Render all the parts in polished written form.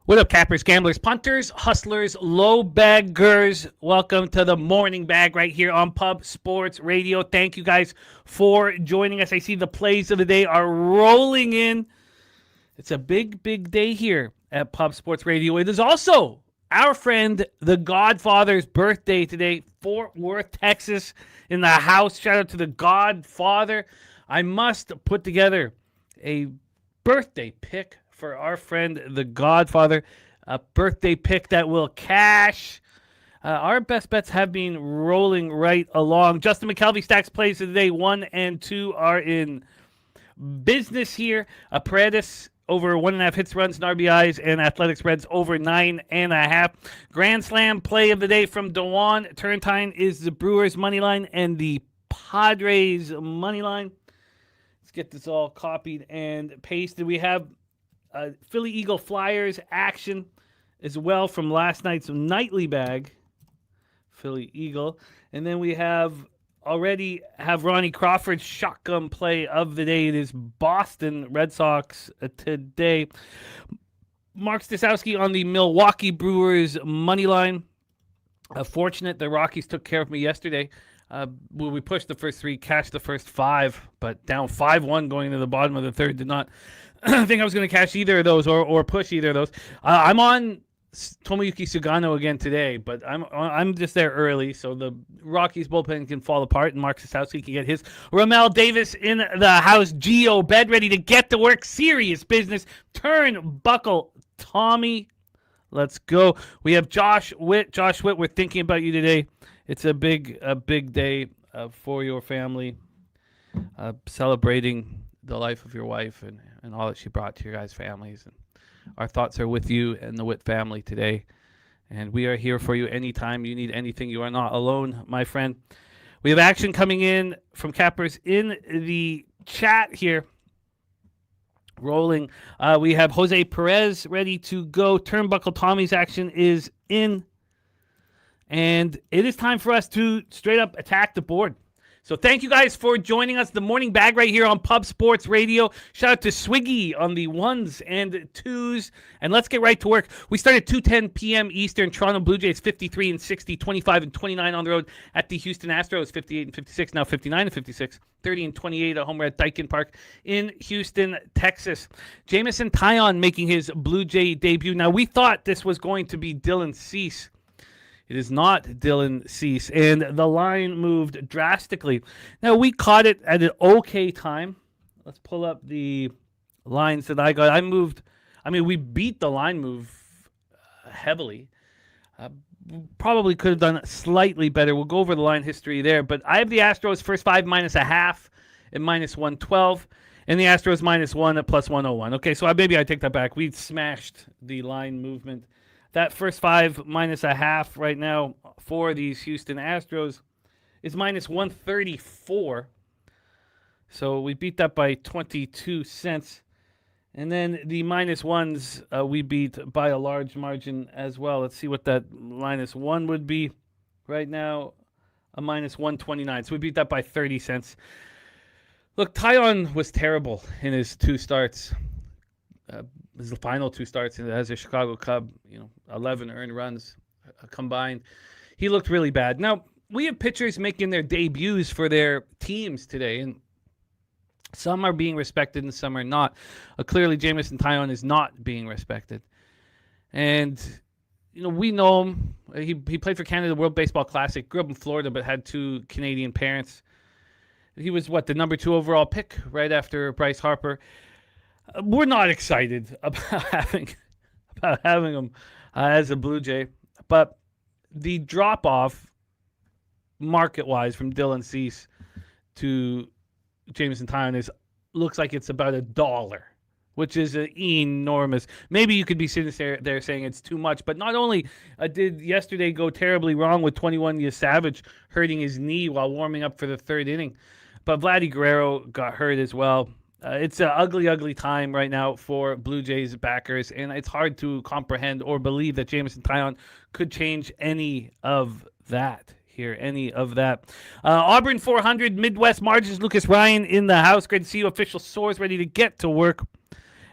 What up, cappers, gamblers, punters, hustlers, low baggers? Welcome to the morning bag right here on Pub Sports Radio. Thank you guys for joining us. I see the plays of the day are rolling in. It's a big, big day here at Pub Sports Radio. It is also our friend, the Godfather's birthday today, Fort Worth, Texas, in the house. Shout out to the Godfather. I must put together a birthday pick for our friend, the Godfather, a birthday pick that will cash. Our best bets have been rolling right along. Justin McKelvey stacks plays of the day. 1 and 2 are in business here. Paredes over 1.5 hits, runs, and RBIs, and Athletics Reds over 9.5. Grand Slam play of the day from Dewan Turntine is the Brewers money line and the Padres money line. Let's get this all copied and pasted. We have Philly Eagle Flyers action as well from last night's nightly bag. Philly Eagle. And then we already have Ronnie Crawford's shotgun play of the day. It is Boston Red Sox today. Mark Staszowski on the Milwaukee Brewers money line. Fortunate the Rockies took care of me yesterday. We pushed the first 3, cashed the first 5, but down 5-1 going into the bottom of the third. Did not think I was going to cash either of those or push either of those. I'm on Tomoyuki Sugano again today, but I'm just there early, so the Rockies bullpen can fall apart, and Mark Sasowski can get his. Ramel Davis in the house. Geo Bed ready to get to work. Serious business. Buckle, Tommy. Let's go. We have Josh Witt. Josh Witt, we're thinking about you today. It's a big day for your family, celebrating the life of your wife and all that she brought to your guys' families. And our thoughts are with you and the Witt family today. And we are here for you anytime you need anything. You are not alone, my friend. We have action coming in from cappers in the chat here. Rolling. We have Jose Perez ready to go. Turnbuckle Tommy's action is in. And it is time for us to straight up attack the board. So thank you guys for joining us. The morning bag right here on Pub Sports Radio. Shout out to Swiggy on the 1s and 2s. And let's get right to work. We start at 2:10 p.m. Eastern. Toronto Blue Jays 53 and 60, 25 and 29 on the road at the Houston Astros 58 and 56, now 59 and 56, 30 and 28 at home at Daikin Park in Houston, Texas. Jamison Taillon making his Blue Jay debut. Now we thought this was going to be Dylan Cease. It is not Dylan Cease, and the line moved drastically. Now, we caught it at an okay time. Let's pull up the lines that I got. We beat the line move heavily. Probably could have done slightly better. We'll go over the line history there, but I have the Astros first 5 -0.5 at -112, and the Astros -1 at +101. Okay, so maybe I take that back. We smashed the line movement. That first 5 -0.5 right now for these Houston Astros is -134. So we beat that by 22 cents. And then the -1s we beat by a large margin as well. Let's see what that -1 would be right now. A -129. So we beat that by 30 cents. Look, Taillon was terrible in his 2 starts. His final 2 starts as a Chicago Cub, 11 earned runs combined. He looked really bad. Now, we have pitchers making their debuts for their teams today, and some are being respected and some are not. Clearly, Jamison Taillon is not being respected. And, we know him. He played for Canada World Baseball Classic, grew up in Florida, but had 2 Canadian parents. He was, the number 2 overall pick right after Bryce Harper. We're not excited about having him as a Blue Jay, but the drop off market wise from Dylan Cease to Jamison Taillon looks like it's about $1, which is enormous. Maybe you could be sitting there saying it's too much, but not only did yesterday go terribly wrong with 21 Savage hurting his knee while warming up for the 3rd inning, but Vladdy Guerrero got hurt as well. It's an ugly, ugly time right now for Blue Jays backers, and it's hard to comprehend or believe that Jamison Taillon could change any of that here, Auburn 400, Midwest Margins, Lucas Ryan in the house. Great to see you. Official source ready to get to work.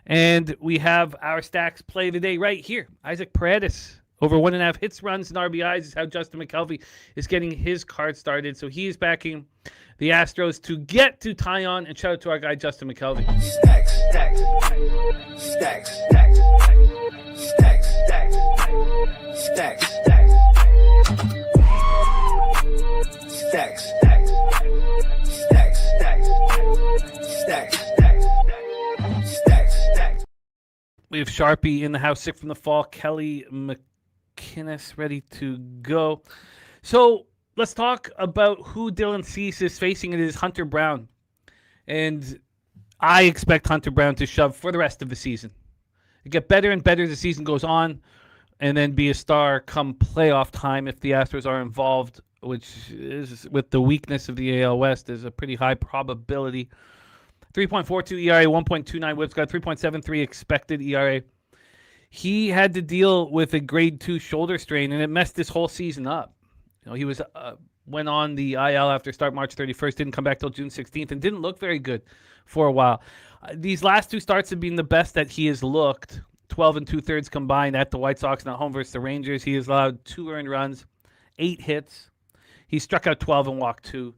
And we have our stacks play of the day right here. Isaac Paredes, over 1.5 hits, runs, and RBIs is how Justin McKelvey is getting his card started. So he is backing the Astros to get to Tyon, and shout out to our guy, Justin McKelvey. Stacks, stacks, stacks, stacks, stacks, stacks, stacks, stacks, stacks, stacks, stacks, stacks, stacks, stacks. We have Sharpie in the house, sick from the fall. Kelly McInnes ready to go. So let's talk about who Dylan Cease is facing. It is Hunter Brown. And I expect Hunter Brown to shove for the rest of the season. It get better and better as the season goes on, and then be a star come playoff time if the Astros are involved, which is, with the weakness of the AL West, is a pretty high probability. 3.42 ERA, 1.29 whips, got 3.73 expected ERA. He had to deal with a grade 2 shoulder strain, and it messed this whole season up. You know, he was went on the IL after start March 31st, didn't come back till June 16th, and didn't look very good for a while. These last two starts have been the best that he has looked. 12 2/3 combined at the White Sox and at home versus the Rangers. He has allowed 2 earned runs, 8 hits. He struck out 12 and walked 2.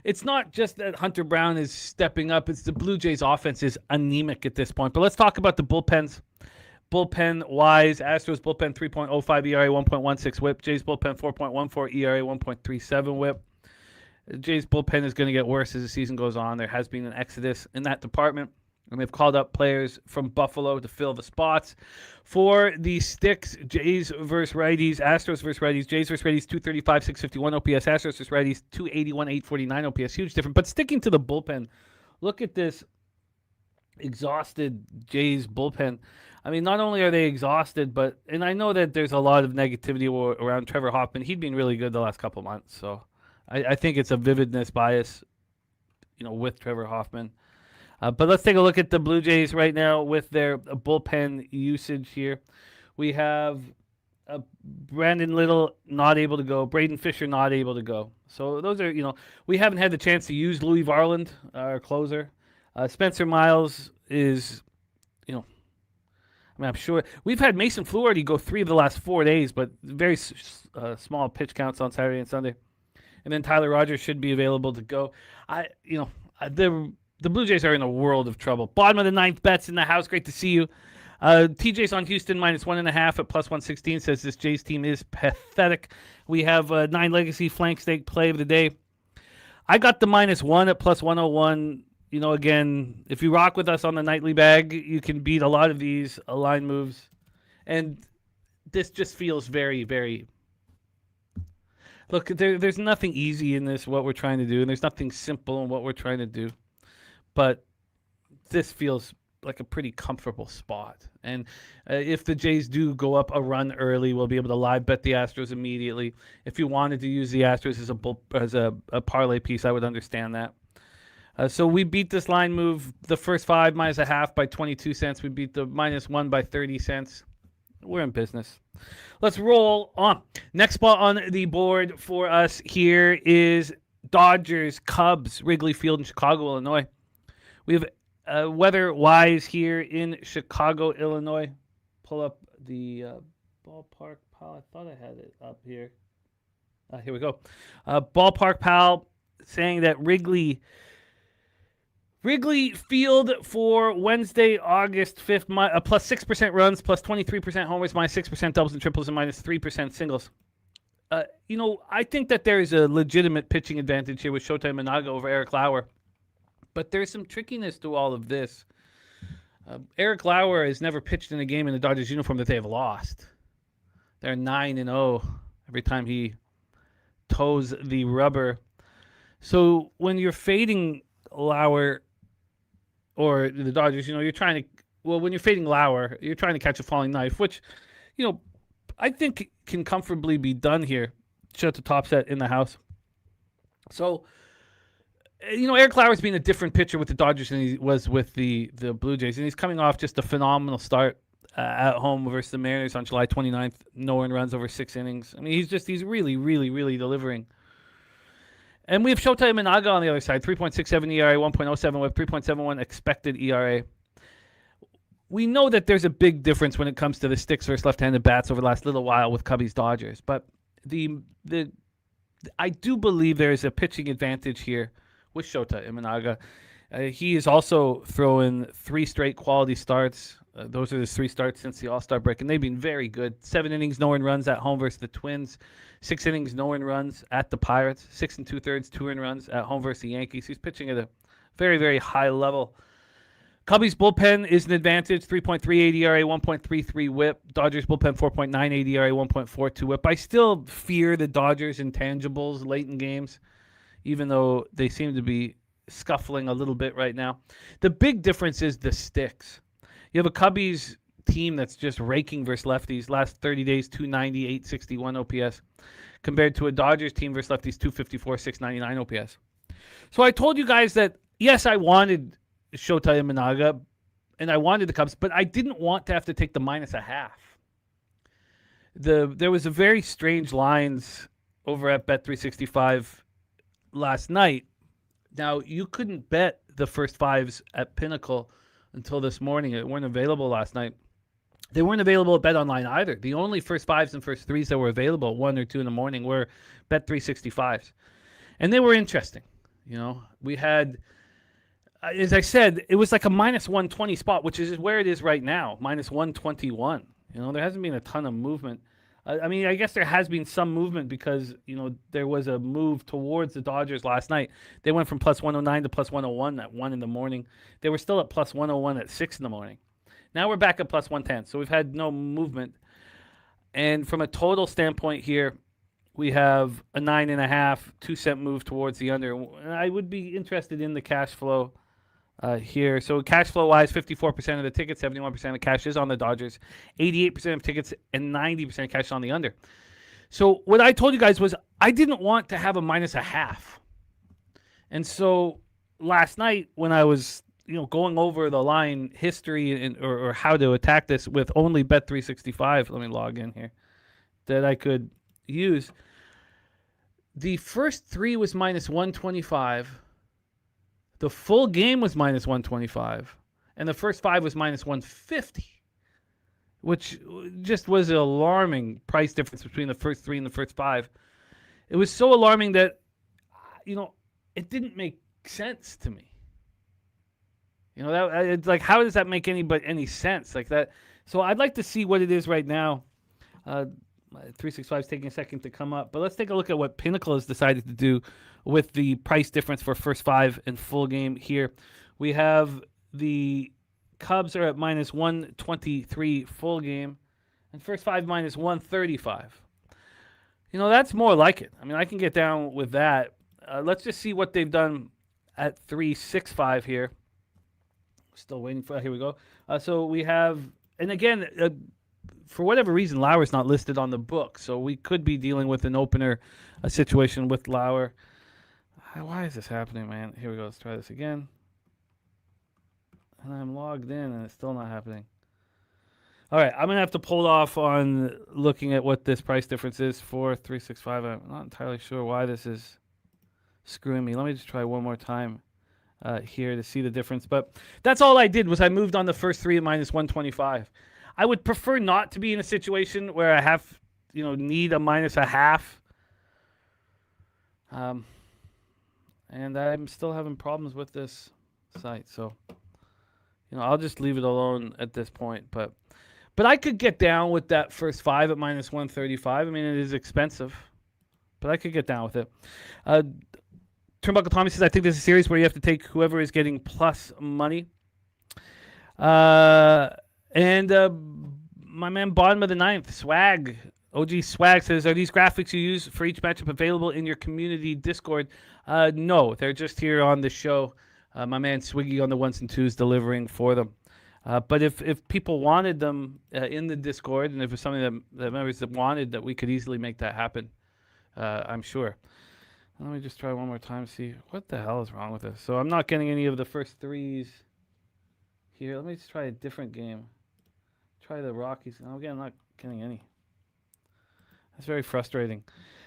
It's not just that Hunter Brown is stepping up. It's the Blue Jays offense is anemic at this point. But let's talk about the bullpens. Bullpen-wise, Astros bullpen 3.05 ERA, 1.16 whip. Jays bullpen 4.14 ERA, 1.37 whip. Jays bullpen is going to get worse as the season goes on. There has been an exodus in that department, and they've called up players from Buffalo to fill the spots. For the sticks, Jays versus righties, Astros versus righties. Jays versus righties, 235, 651 OPS. Astros versus righties, 281, 849 OPS. Huge difference. But sticking to the bullpen, look at this exhausted Jays bullpen. I mean, not only are they exhausted, and I know that there's a lot of negativity around Trevor Hoffman. He'd been really good the last couple months, so I think it's a vividness bias, with Trevor Hoffman. But let's take a look at the Blue Jays right now with their bullpen usage here. We have Brandon Little not able to go, Braden Fisher not able to go. So those are, we haven't had the chance to use Louis Varland, our closer. Spencer Miles is, I'm sure we've had Mason Fluharty go 3 of the last 4 days, but very small pitch counts on Saturday and Sunday. And then Tyler Rogers should be available to go. The Blue Jays are in a world of trouble. Bottom of the 9th, Betts in the house. Great to see you. TJ's on Houston -1.5 at +116 says this Jays team is pathetic. We have 9 Legacy flank stake play of the day. I got the -1 at +101. Again, if you rock with us on the nightly bag, you can beat a lot of these line moves. And this just feels very, very... Look, there's nothing easy in this, what we're trying to do, and there's nothing simple in what we're trying to do. But this feels like a pretty comfortable spot. And if the Jays do go up a run early, we'll be able to live bet the Astros immediately. If you wanted to use the Astros as a parlay piece, I would understand that. So we beat this line move, the first 5 -0.5 by 22 cents. We beat the -1 by 30 cents. We're in business. Let's roll on. Next spot on the board for us here is Dodgers, Cubs, Wrigley Field in Chicago, Illinois. We have weather-wise here in Chicago, Illinois. Pull up the Ballpark Pal. I thought I had it up here. Here we go. Ballpark Pal saying that Wrigley Field for Wednesday, August 5th, plus 6% runs, plus 23% homers, minus 6% doubles and triples, and minus 3% singles. I think that there is a legitimate pitching advantage here with Shota Imanaga over Eric Lauer. But there's some trickiness to all of this. Eric Lauer has never pitched in a game in the Dodgers uniform that they have lost. They're 9-0 every time he toes the rubber. So when you're fading Lauer or the Dodgers, you're trying to, when you're fading Lauer, you're trying to catch a falling knife, which, I think can comfortably be done here. Shut the top set in the house. So, Eric Lauer's been a different pitcher with the Dodgers than he was with the Blue Jays, and he's coming off just a phenomenal start at home versus the Mariners on July 29th. No earned runs over 6 innings. I mean, he's really, really, really delivering. And we have Shota Imanaga on the other side, 3.67 ERA, 1.07 whip, 3.71 expected ERA. we know that there's a big difference when it comes to the sticks versus left-handed bats over the last little while with Cubbies Dodgers, but I do believe there is a pitching advantage here with Shota Imanaga. He is also throwing 3 straight quality starts. Those are his 3 starts since the All-Star break, and they've been very good. 7 innings, no earned runs at home versus the Twins. 6 innings, no earned runs at the Pirates. 6 2/3, 2 earned runs at home versus the Yankees. He's pitching at a very, very high level. Cubbies bullpen is an advantage, 3.38 ERA, 1.33 whip. Dodgers bullpen, 4.98 ERA, 1.42 whip. I still fear the Dodgers intangibles late in games, even though they seem to be scuffling a little bit right now. The big difference is the sticks. You have a Cubbies team that's just raking versus lefties. Last 30 days, 290, 861 OPS, compared to a Dodgers team versus lefties, 254, 699 OPS. So I told you guys that, yes, I wanted Shota Imanaga, and I wanted the Cubs, but I didn't want to have to take the -0.5. There was a very strange lines over at Bet365 last night. Now, you couldn't bet the first 5s at Pinnacle until this morning. It weren't available last night. They weren't available at BetOnline either. The only first 5s and first 3s that were available, 1 or 2 in the morning, were Bet365s. And they were interesting. We had, as I said, it was like a -120 spot, which is where it is right now, -121. There hasn't been a ton of movement. I guess there has been some movement because, there was a move towards the Dodgers last night. They went from +109 to +101 at 1 in the morning. They were still at +101 at 6 in the morning. Now we're back at +110. So we've had no movement. And from a total standpoint here, we have a 9.5, 2-cent move towards the under. I would be interested in the cash flow here. So cash flow wise, 54% of the tickets, 71% of cash is on the Dodgers, 88% of tickets, and 90% of cash on the under. So what I told you guys was I didn't want to have a -0.5. And so last night when I was going over the line history or how to attack this with only Bet365, let me log in here, that I could use, the first 3 was -125. The full game was -125, and the first 5 was -150, which just was an alarming price difference between the first 3 and the first 5. It was so alarming that, it didn't make sense to me. It's like, how does that make any sense like that? So I'd like to see what it is right now. 365 is taking a second to come up, but let's take a look at what Pinnacle has decided to do with the price difference for first 5 and full game here. We have the Cubs are at -123 full game, and first 5 -135. That's more like it. I can get down with that. Let's just see what they've done at 365 here. Still waiting for, here we go. So we have, and again, for whatever reason, Lauer's not listed on the book, so we could be dealing with an opener situation with Lauer. Why is this happening, man? Here we go. Let's try this again. And I'm logged in, and it's still not happening. All right, I'm going to have to pull off on looking at what this price difference is for 365. I'm not entirely sure why this is screwing me. Let me just try one more time here to see the difference. But that's all I did was I moved on the first 3 at -125. I would prefer not to be in a situation where I have, need a -0.5. And I'm still having problems with this site. So, I'll just leave it alone at this point. But I could get down with that first 5 at -135. It is expensive, but I could get down with it. Turnbuckle Tommy says, I think this is a series where you have to take whoever is getting plus money. And my man, bottom of the 9th, Swag, OG Swag says, are these graphics you use for each matchup available in your community Discord? No, they're just here on the show. My man Swiggy on the 1s and 2s delivering for them. But if people wanted them in the Discord, and if it's something that members that wanted, that we could easily make that happen, I'm sure. Let me just try one more time, see what the hell is wrong with this. So I'm not getting any of the first 3s here. Let me just try a different game. Try the Rockies. Again, I'm not getting any. That's very frustrating.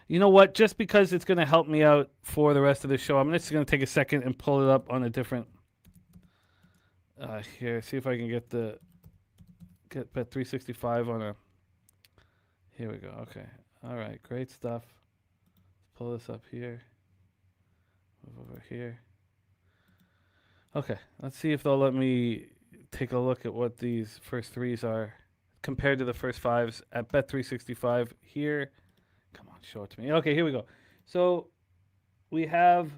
You know what? Just because it's going to help me out for the rest of the show, I'm just going to take a second and pull it up on a different here. See if I can get the get bet 365 on a. Here we go. Okay. All right. Great stuff. Let's pull this up here. Move over here. Okay. Let's see if they'll let me take a look at what these first threes are compared to the first fives at bet 365 here. Come on, show it to me. Okay, here we go. So we have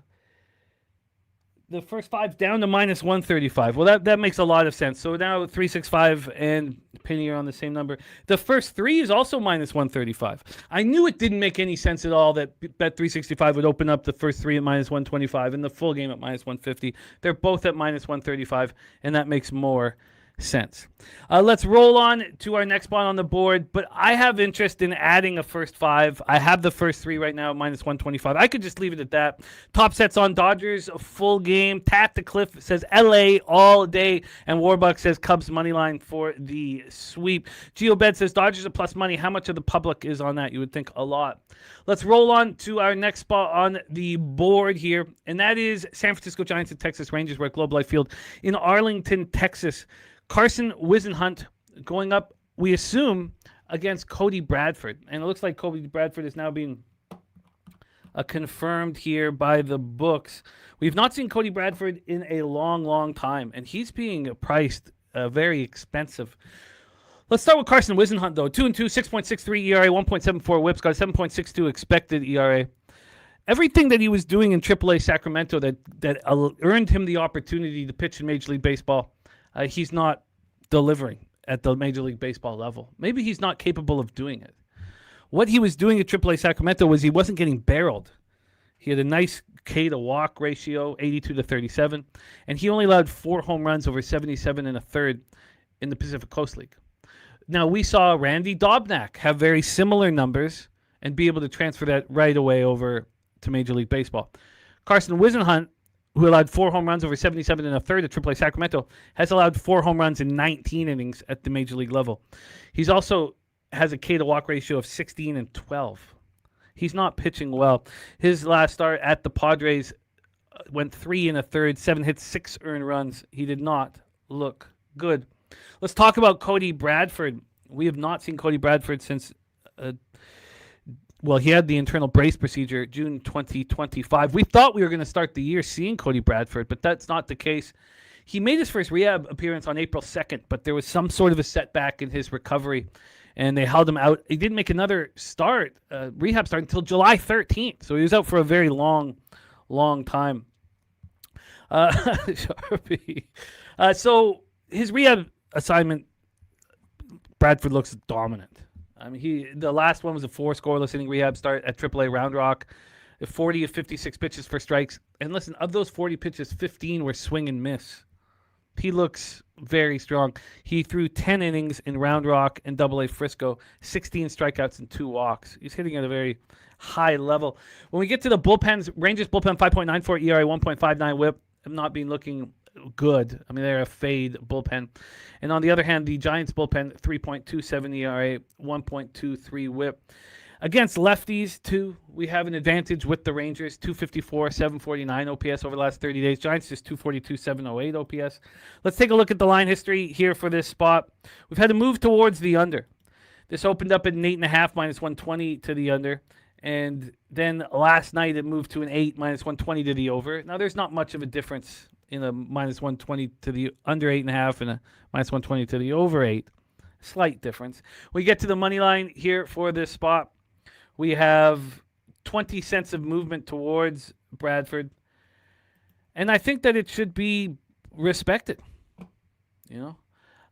the first five down to minus 135. Well, that makes a lot of sense. So now 365 and Penny are on the same number. The first three is also minus 135. I knew it didn't make any sense at all that bet 365 would open up the first three at minus 125 and the full game at minus 150. They're both at minus 135, and that makes more sense. Let's roll on to our next spot on the board, but I have interest in adding a first five. I have the first three right now at minus 125. I could just leave it at that. Top sets on Dodgers, full game. Tat the Cliff says LA all day, and Warbuck says Cubs money line for the sweep. GeoBed says Dodgers are plus money. How much of the public is on that? You would think a lot. Let's roll on to our next spot on the board here, and that is San Francisco Giants and Texas Rangers. We're at Globe Life Field in Arlington, Texas. Carson Whisenhunt going up, we assume, against Cody Bradford. And it looks like Cody Bradford is now being confirmed here by the books. We've not seen Cody Bradford in a long, long time, and he's being priced very expensive. Let's start with Carson Whisenhunt, though. 2-2, 6.63 ERA, 1.74 whips, got a 7.62 expected ERA. Everything that he was doing in AAA Sacramento that earned him the opportunity to pitch in Major League Baseball, he's not delivering at the Major League Baseball level. Maybe he's not capable of doing it. What he was doing at AAA Sacramento was he wasn't getting barreled. He had a nice K to walk ratio, 82 to 37, and he only allowed 4 home runs over 77 and a third in the Pacific Coast League. Now, we saw Randy Dobnak have very similar numbers and be able to transfer that right away over to Major League Baseball. Carson Whisenhunt, who allowed 4 home runs over 77 and a third at AAA Sacramento, has allowed 4 home runs in 19 innings at the Major League level. He's also has a K to walk ratio of 16 and 12. He's not pitching well. His last start at the Padres went 3 and a third, 7 hits, 6 earned runs. He did not look good. Let's talk about Cody Bradford. We have not seen Cody Bradford since he had the internal brace procedure June 2025. We thought we were going to start the year seeing Cody Bradford, but that's not the case. He made his first rehab appearance on April 2nd, but there was some sort of a setback in his recovery, and they held him out. He didn't make another rehab start until July 13th, so he was out for a very long, long time. So his rehab assignment, Bradford looks dominant. I mean, the last one was a 4 scoreless inning rehab start at AAA Round Rock, 40 of 56 pitches for strikes. And listen, of those 40 pitches, 15 were swing and miss. He looks very strong. He threw 10 innings in Round Rock and AA Frisco, 16 strikeouts and 2 walks. He's hitting at a very high level. When we get to the bullpens, Rangers bullpen 5.94 ERA, 1.59 whip. I'm not been looking good. I mean, they're a fade bullpen. And on the other hand, the Giants bullpen, 3.27 ERA, 1.23 whip. Against lefties, too, we have an advantage with the Rangers, 254, 749 OPS over the last 30 days. Giants just 242, 708 OPS. Let's take a look at the line history here for this spot. We've had to move towards the under. This opened up at an 8.5, minus 120 to the under. And then last night it moved to an 8, minus 120 to the over. Now, there's not much of a difference in a minus 120 to the under 8.5 and a minus 120 to the over 8. Slight difference. We get to the money line here for this spot. We have 20 cents of movement towards Bradford. And I think that it should be respected. You know?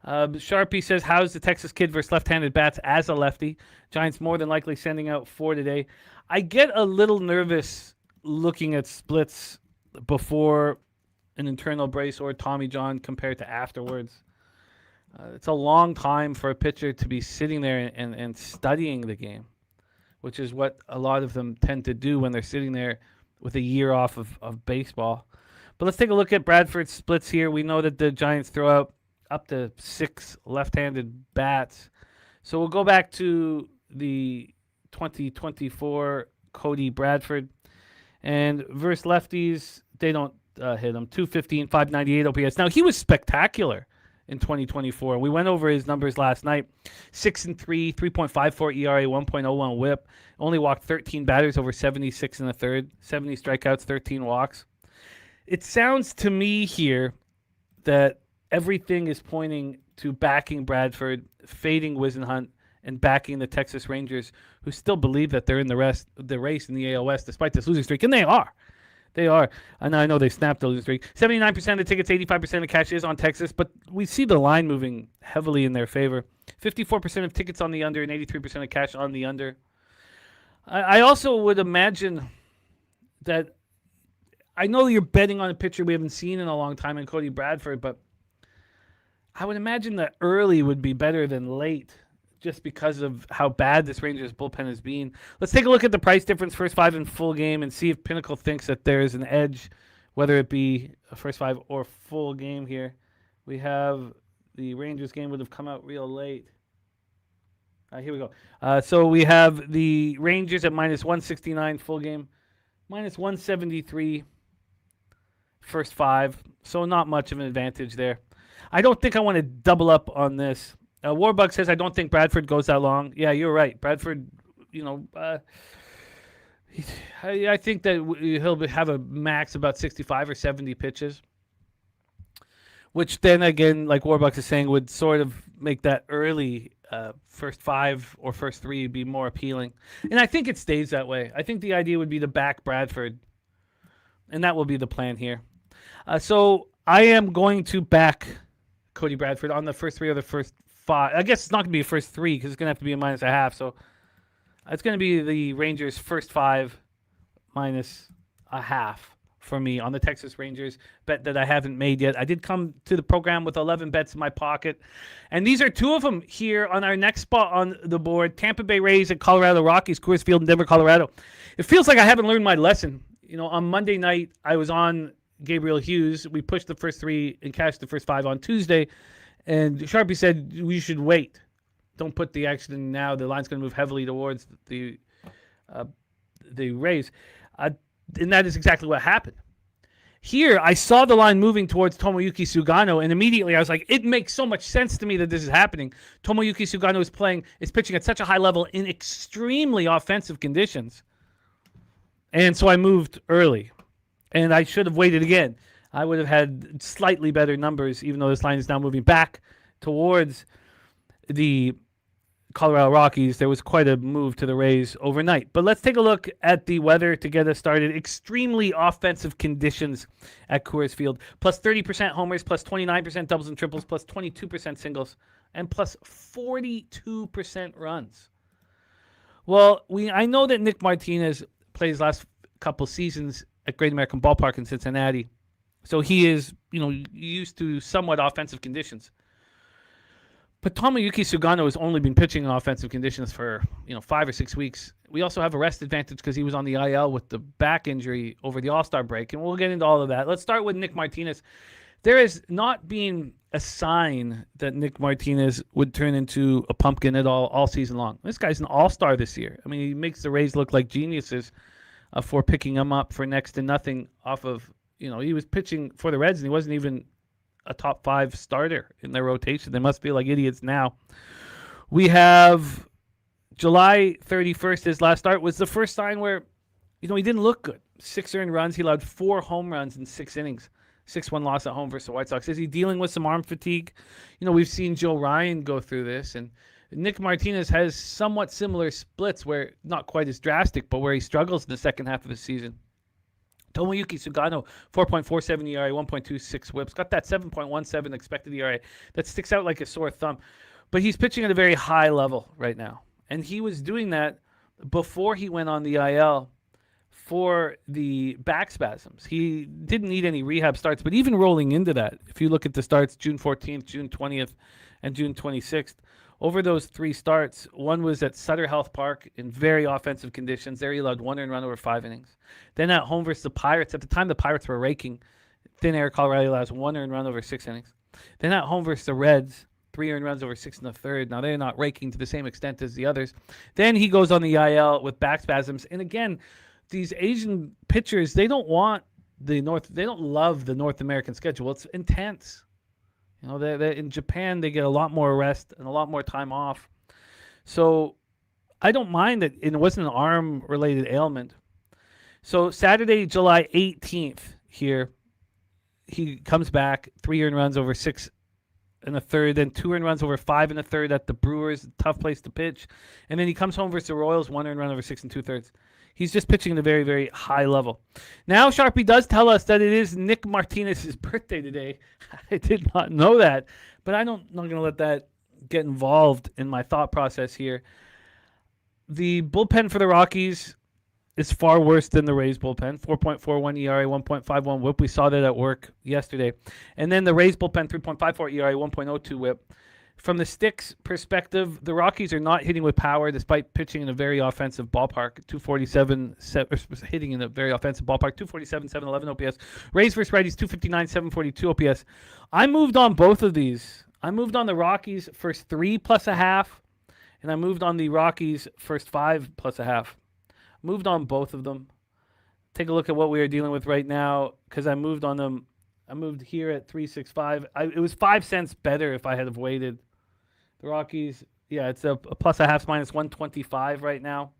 Sharpie says, how's the Texas kid versus left-handed bats as a lefty? Giants more than likely sending out 4 today. I get a little nervous looking at splits before an internal brace or Tommy John compared to afterwards. It's a long time for a pitcher to be sitting there and studying the game, which is what a lot of them tend to do when they're sitting there with a year off of baseball. But let's take a look at Bradford's splits here. We know that the Giants throw out up to 6 left-handed bats. So we'll go back to the 2024 Cody Bradford. And versus lefties, they don't hit him. 215, 598 OPS. Now, he was spectacular in 2024. We went over his numbers last night. 6-3, 3.54 ERA, 1.01 WHIP. Only walked 13 batters over 76 in the third. 70 strikeouts, 13 walks. It sounds to me here that everything is pointing to backing Bradford, fading Wisenhunt, and backing the Texas Rangers, who still believe that they're in the race in the AL West despite this losing streak, and they are. They are. And I know they snapped the losing streak. 79% of tickets, 85% of cash is on Texas, but we see the line moving heavily in their favor. 54% of tickets on the under and 83% of cash on the under. I also would imagine that I know you're betting on a pitcher we haven't seen in a long time in Cody Bradford, but I would imagine that early would be better than late just because of how bad this Rangers bullpen has been. Let's take a look at the price difference, first five in full game, and see if Pinnacle thinks that there's an edge, whether it be a first five or full game here. We have the Rangers game would have come out real late. Here we go. So we have the Rangers at minus 169 full game, minus 173 first five. So not much of an advantage there. I don't think I want to double up on this. Warbuck says, I don't think Bradford goes that long. Yeah, you're right. Bradford, I think that he'll have a max about 65 or 70 pitches, which then again, like Warbucks is saying, would sort of make that early first five or first three be more appealing. And I think it stays that way. I think the idea would be to back Bradford, and that will be the plan here. So I am going to back Cody Bradford on the first three or the first five. I guess it's not going to be a first three because it's going to have to be a minus a half. So it's going to be the Rangers first five minus a half for me on the Texas Rangers bet that I haven't made yet. I did come to the program with 11 bets in my pocket, and these are two of them here on our next spot on the board. Tampa Bay Rays at Colorado Rockies, Coors Field in Denver, Colorado. It feels like I haven't learned my lesson. On Monday night, I was on Gabriel Hughes. We pushed the first three and cashed the first five on Tuesday, and Sharpie said we should wait. Don't put the action in now. The line's going to move heavily towards the Rays. And that is exactly what happened. Here, I saw the line moving towards Tomoyuki Sugano, and immediately I was like, it makes so much sense to me that this is happening. Tomoyuki Sugano is pitching at such a high level in extremely offensive conditions. And so I moved early. And I should have waited again. I would have had slightly better numbers, even though this line is now moving back towards the Colorado Rockies. There was quite a move to the Rays overnight. But let's take a look at the weather to get us started. Extremely offensive conditions at Coors Field. Plus 30% homers, plus 29% doubles and triples, plus 22% singles, and plus 42% runs. Well, I know that Nick Martinez played his last couple seasons at Great American Ballpark in Cincinnati. So he is, used to somewhat offensive conditions. But Tomoyuki Sugano has only been pitching in offensive conditions for, 5 or 6 weeks. We also have a rest advantage because he was on the IL with the back injury over the All-Star break, and we'll get into all of that. Let's start with Nick Martinez. There has not been a sign that Nick Martinez would turn into a pumpkin at all season long. This guy's an all-star this year. I mean, he makes the Rays look like geniuses for picking him up for next to nothing off of, he was pitching for the Reds and he wasn't even a top 5 starter in their rotation. They must feel like idiots now. We have July 31st, his last start, was the first sign where, he didn't look good. 6 earned runs. He allowed 4 home runs in 6 innings. 6-1 loss at home versus the White Sox. Is he dealing with some arm fatigue? We've seen Joe Ryan go through this, and Nick Martinez has somewhat similar splits where not quite as drastic, but where he struggles in the second half of the season. Tomoyuki Sugano, 4.47 ERA, 1.26 whips. Got that 7.17 expected ERA. That sticks out like a sore thumb. But he's pitching at a very high level right now. And he was doing that before he went on the IL for the back spasms. He didn't need any rehab starts, but even rolling into that, if you look at the starts June 14th, June 20th, and June 26th, over those 3 starts, one was at Sutter Health Park in very offensive conditions. There he allowed 1 earned run over 5 innings. Then at home versus the Pirates. At the time, the Pirates were raking. Thin air, Colorado allows 1 earned run over 6 innings. Then at home versus the Reds, 3 earned runs over 6 in the third. Now, they're not raking to the same extent as the others. Then he goes on the IL with back spasms. And again, these Asian pitchers, they don't love the North American schedule. It's intense. You know, they're in Japan, they get a lot more rest and a lot more time off. So I don't mind that it wasn't an arm-related ailment. So Saturday, July 18th here, he comes back, 3 earned runs over 6 and a third, then 2 earned runs over 5 and a third at the Brewers, tough place to pitch. And then he comes home versus the Royals, 1 earned run over 6 and 2/3. He's just pitching at a very, very high level. Now, Sharpie does tell us that it is Nick Martinez's birthday today. I did not know that, but I'm not going to let that get involved in my thought process here. The bullpen for the Rockies is far worse than the Rays bullpen. 4.41 ERA, 1.51 whip. We saw that at work yesterday. And then the Rays bullpen, 3.54 ERA, 1.02 whip. From the sticks perspective, the Rockies are not hitting with power despite pitching in a very offensive ballpark. 247, hitting in a very offensive ballpark. 247, 711 OPS. Rays versus righties, 259, 742 OPS. I moved on both of these. I moved on the Rockies first 3 plus a half, and I moved on the Rockies first 5 plus a half. Moved on both of them. Take a look at what we are dealing with right now because I moved on them. I moved here at 365. It was 5 cents better if I had have waited. The Rockies, yeah, it's a plus a half minus 125 right now.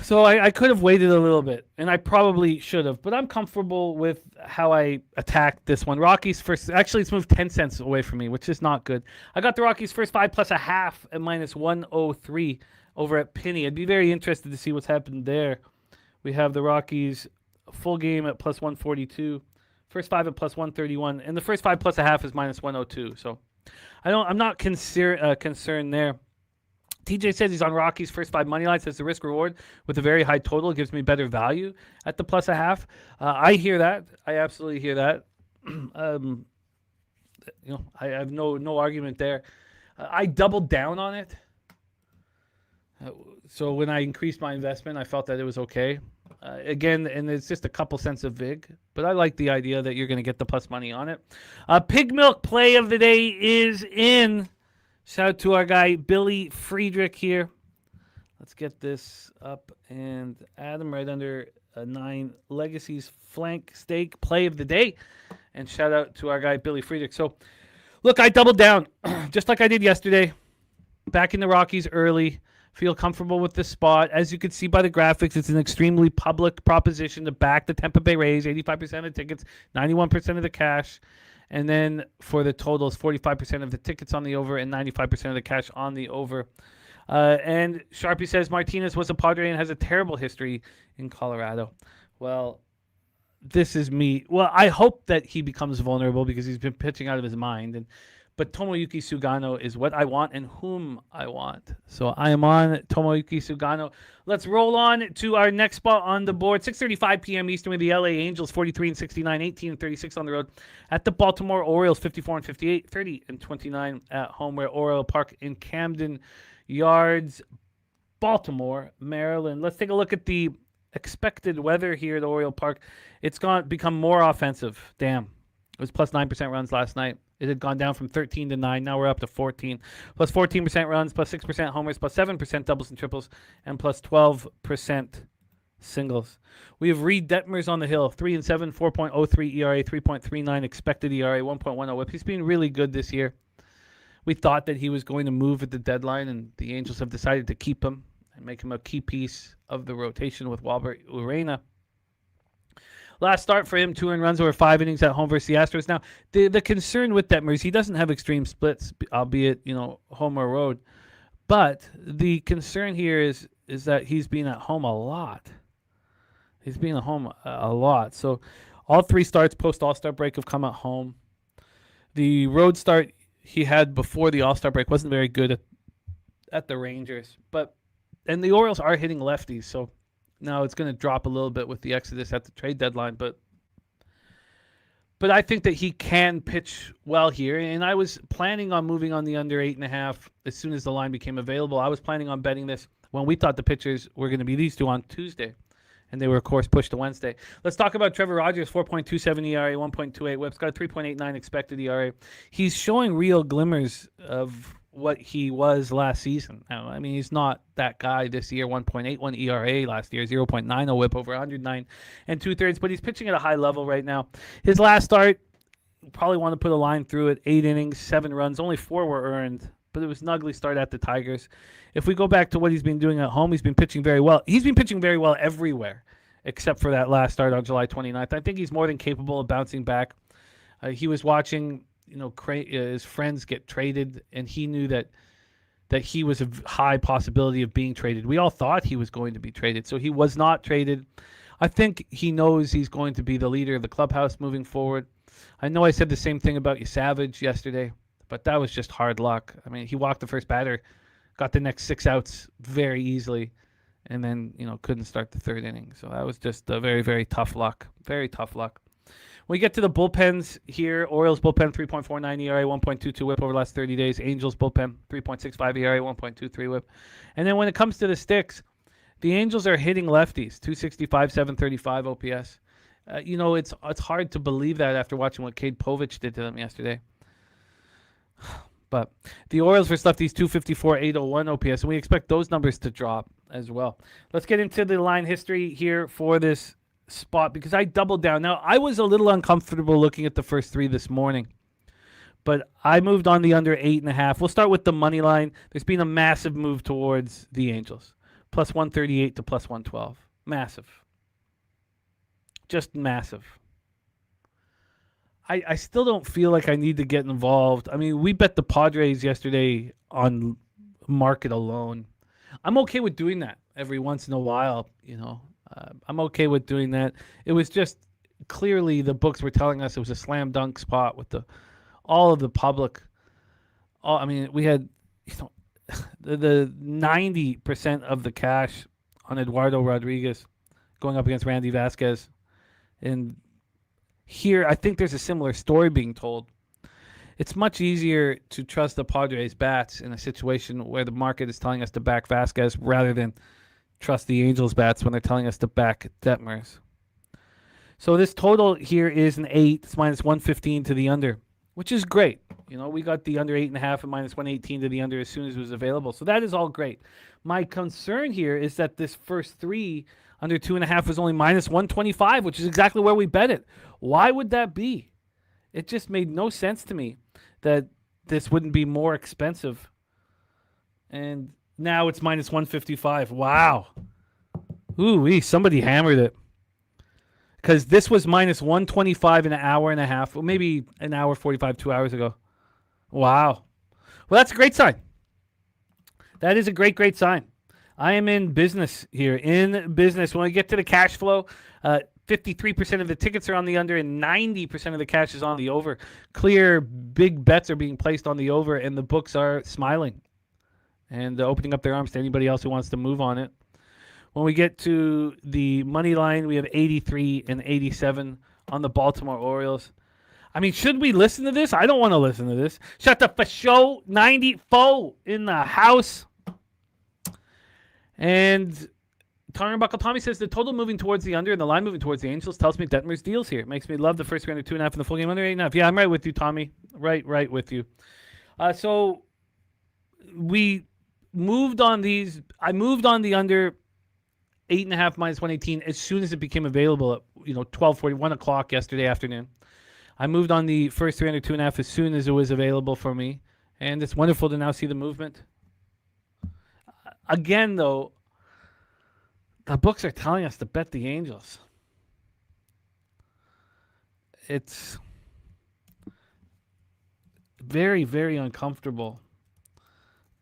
So I could have waited a little bit, and I probably should have, but I'm comfortable with how I attacked this one. Rockies first, actually it's moved 10 cents away from me, which is not good. I got the Rockies first 5 plus a half at minus 103 over at Penny. I'd be very interested to see what's happened there. We have the Rockies full game at plus 142, first 5 at plus 131, and the first 5 plus a half is minus 102. So I'm not concerned there. TJ says he's on Rockies first 5 money line. Says the risk reward with a very high total gives me better value at the plus a half. I hear that. I absolutely hear that. I have no argument there. I doubled down on it. So when I increased my investment, I felt that it was okay. Again, and it's just a couple cents of VIG, but I like the idea that you're going to get the plus money on it. Pig milk play of the day is in. Shout out to our guy, Billy Friedrich here. Let's get this up and add him right under 9 Legacies flank steak play of the day. And shout out to our guy, Billy Friedrich. So, look, I doubled down just like I did yesterday. Back in the Rockies early. Feel comfortable with this spot. As you can see by the graphics, it's an extremely public proposition to back the Tampa Bay Rays. 85% of tickets, 91% of the cash. And then for the totals, 45% of the tickets on the over and 95% of the cash on the over. And Sharpie says Martinez was a Padre and has a terrible history in Colorado. Well, this is me. Well, I hope that he becomes vulnerable because he's been pitching out of his mind. But Tomoyuki Sugano is what I want and whom I want. So I am on Tomoyuki Sugano. Let's roll on to our next spot on the board. 6:35 p.m. Eastern with the LA Angels, 43-69, 18-36 on the road. At the Baltimore Orioles, 54-58, 30-29 at home. We're at Oriole Park in Camden Yards, Baltimore, Maryland. Let's take a look at the expected weather here at Oriole Park. It's become more offensive. Damn. It was plus 9% runs last night. It had gone down from 13 to 9. Now we're up to 14. Plus 14% runs, plus 6% homers, plus 7% doubles and triples, and plus 12% singles. We have Reed Detmers on the hill. 3-7, 4.03 ERA, 3.39 expected ERA, 1.10 whip. He's been really good this year. We thought that he was going to move at the deadline, and the Angels have decided to keep him and make him a key piece of the rotation with Walbert Urena. Last start for him, 2 earned runs over 5 innings at home versus the Astros. Now, the concern with Detmers, he doesn't have extreme splits, albeit, home or road. But the concern here is that he's been at home a lot. He's been at home a lot. So all 3 starts post All-Star break have come at home. The road start he had before the All-Star break wasn't very good at the Rangers. And the Orioles are hitting lefties, so now it's going to drop a little bit with the exodus at the trade deadline, but I think that he can pitch well here. And I was planning on moving on the under 8.5 as soon as the line became available. I was planning on betting this when we thought the pitchers were going to be these two on Tuesday, and they were, of course, pushed to Wednesday. Let's talk about Trevor Rogers, 4.27 ERA, 1.28 whips, got a 3.89 expected ERA. He's showing real glimmers of what he was last season. Now, I mean, he's not that guy this year. 1.81 ERA last year, 0.90 whip over 109 and 2/3, but he's pitching at a high level right now. His last start, probably want to put a line through it. 8 innings, 7 runs, only 4 were earned, but it was an ugly start at the Tigers. If we go back to what he's been doing at home, he's been pitching very well. He's been pitching very well everywhere, except for that last start on July 29th. I think he's more than capable of bouncing back. He was watching, his friends get traded, and he knew that he was a high possibility of being traded. We all thought he was going to be traded, so he was not traded. I think he knows he's going to be the leader of the clubhouse moving forward. I know I said the same thing about you, Savage, yesterday, but that was just hard luck. I mean, he walked the first batter, got the next 6 outs very easily, and then, couldn't start the 3rd inning. So that was just a very, very tough luck. Very tough luck. When we get to the bullpens here, Orioles bullpen, 3.49 ERA, 1.22 whip over the last 30 days. Angels bullpen, 3.65 ERA, 1.23 whip. And then when it comes to the sticks, the Angels are hitting lefties, 265, 735 OPS. It's hard to believe that after watching what Cade Povich did to them yesterday. But the Orioles versus lefties, 254, 801 OPS, and we expect those numbers to drop as well. Let's get into the line history here for this spot because I doubled down. Now, I was a little uncomfortable looking at the first 3 this morning, but I moved on the under 8.5. We'll start with the money line. There's been a massive move towards the Angels, plus 138 to plus 112. Massive. Just massive. I still don't feel like I need to get involved. I mean, we bet the Padres yesterday on market alone. I'm okay with doing that every once in a while, I'm okay with doing that. It was just clearly the books were telling us it was a slam dunk spot with all of the public. We had the 90% of the cash on Eduardo Rodriguez going up against Randy Vasquez. And here, I think there's a similar story being told. It's much easier to trust the Padres' bats in a situation where the market is telling us to back Vasquez rather than trust the Angels' bats when they're telling us to back Detmers. So this total here is an 8. It's minus 115 to the under, which is great. We got the under 8.5 and minus 118 to the under as soon as it was available. So that is all great. My concern here is that this first 3 under 2.5 was only minus 125, which is exactly where we bet it. Why would that be? It just made no sense to me that this wouldn't be more expensive. And now it's minus 155. Wow. Ooh, somebody hammered it. Because this was minus 125 in an hour and a half, or maybe an hour 45, 2 hours ago. Wow. Well, that's a great sign. That is a great, great sign. I am in business here. In business. When we get to the cash flow, 53% of the tickets are on the under and 90% of the cash is on the over. Clear big bets are being placed on the over, and the books are smiling and opening up their arms to anybody else who wants to move on it. When we get to the money line, we have 83 and 87 on the Baltimore Orioles. I mean, should we listen to this? I don't want to listen to this. Shut up for show 94 in the house. And Turnbuckle Tommy says the total moving towards the under and the line moving towards the Angels tells me Detmer's deals here. It makes me love the first 3 under 2.5 and the full game under 8.5. Yeah, I'm right with you, Tommy. Right with you. So we moved on these. I moved on the under 8.5 minus 118 as soon as it became available at 12:40, 1 o'clock yesterday afternoon. I moved on the first 3 under 2.5 as soon as it was available for me, and it's wonderful to now see the movement. Again, though, the books are telling us to bet the Angels. It's very, very uncomfortable.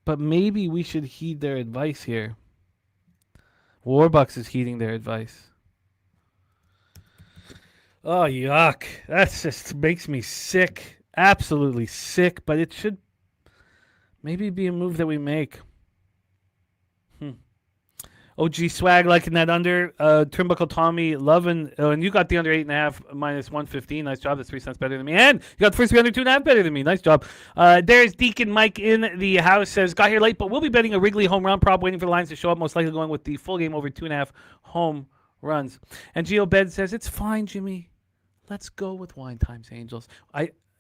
But maybe we should heed their advice here. Warbucks is heeding their advice. Oh, yuck. That just makes me sick. Absolutely sick. But it should maybe be a move that we make. OG Swag liking that under. Turnbuckle Tommy loving. And you got the under 8.5 minus 115. Nice job. That's 3 cents better than me. And you got the first 3 under 2.5 better than me. Nice job. There's Deacon Mike in the house. Says, got here late, but we'll be betting a Wrigley home run prop, waiting for the lines to show up. Most likely going with the full game over 2.5 home runs. And Gio Bed says, it's fine, Jimmy. Let's go with Wine Times Angels.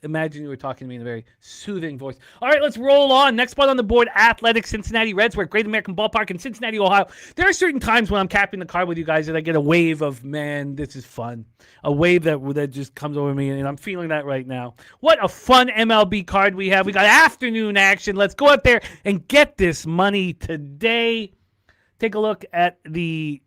imagine you were talking to me in a very soothing voice. All right, let's roll on. Next spot on the board, Athletic Cincinnati Reds. We're at Great American Ballpark in Cincinnati, Ohio. There are certain times when I'm capping the card with you guys that I get a wave of, man, this is fun. A wave that just comes over me, and I'm feeling that right now. What a fun MLB card we have. We got afternoon action. Let's go out there and get this money today. Take a look at the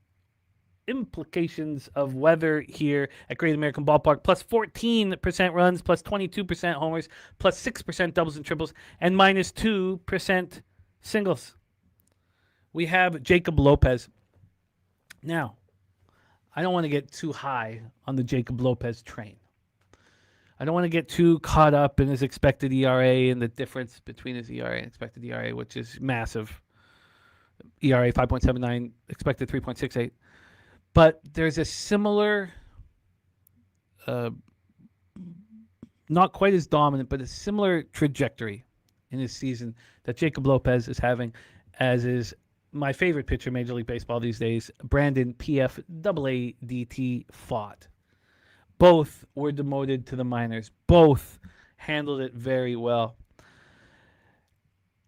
implications of weather here at Great American Ballpark. Plus 14% runs, plus 22% homers, plus 6% doubles and triples, and minus 2% singles. We have Jacob Lopez. Now, I don't want to get too high on the Jacob Lopez train. I don't want to get too caught up in his expected ERA and the difference between his ERA and expected ERA, which is massive. ERA 5.79, expected 3.68. But there's a similar, not quite as dominant, but a similar trajectory in his season that Jacob Lopez is having, as is my favorite pitcher in Major League Baseball these days, Brandon P.F. AADT Pfaadt. Both were demoted to the minors. Both handled it very well.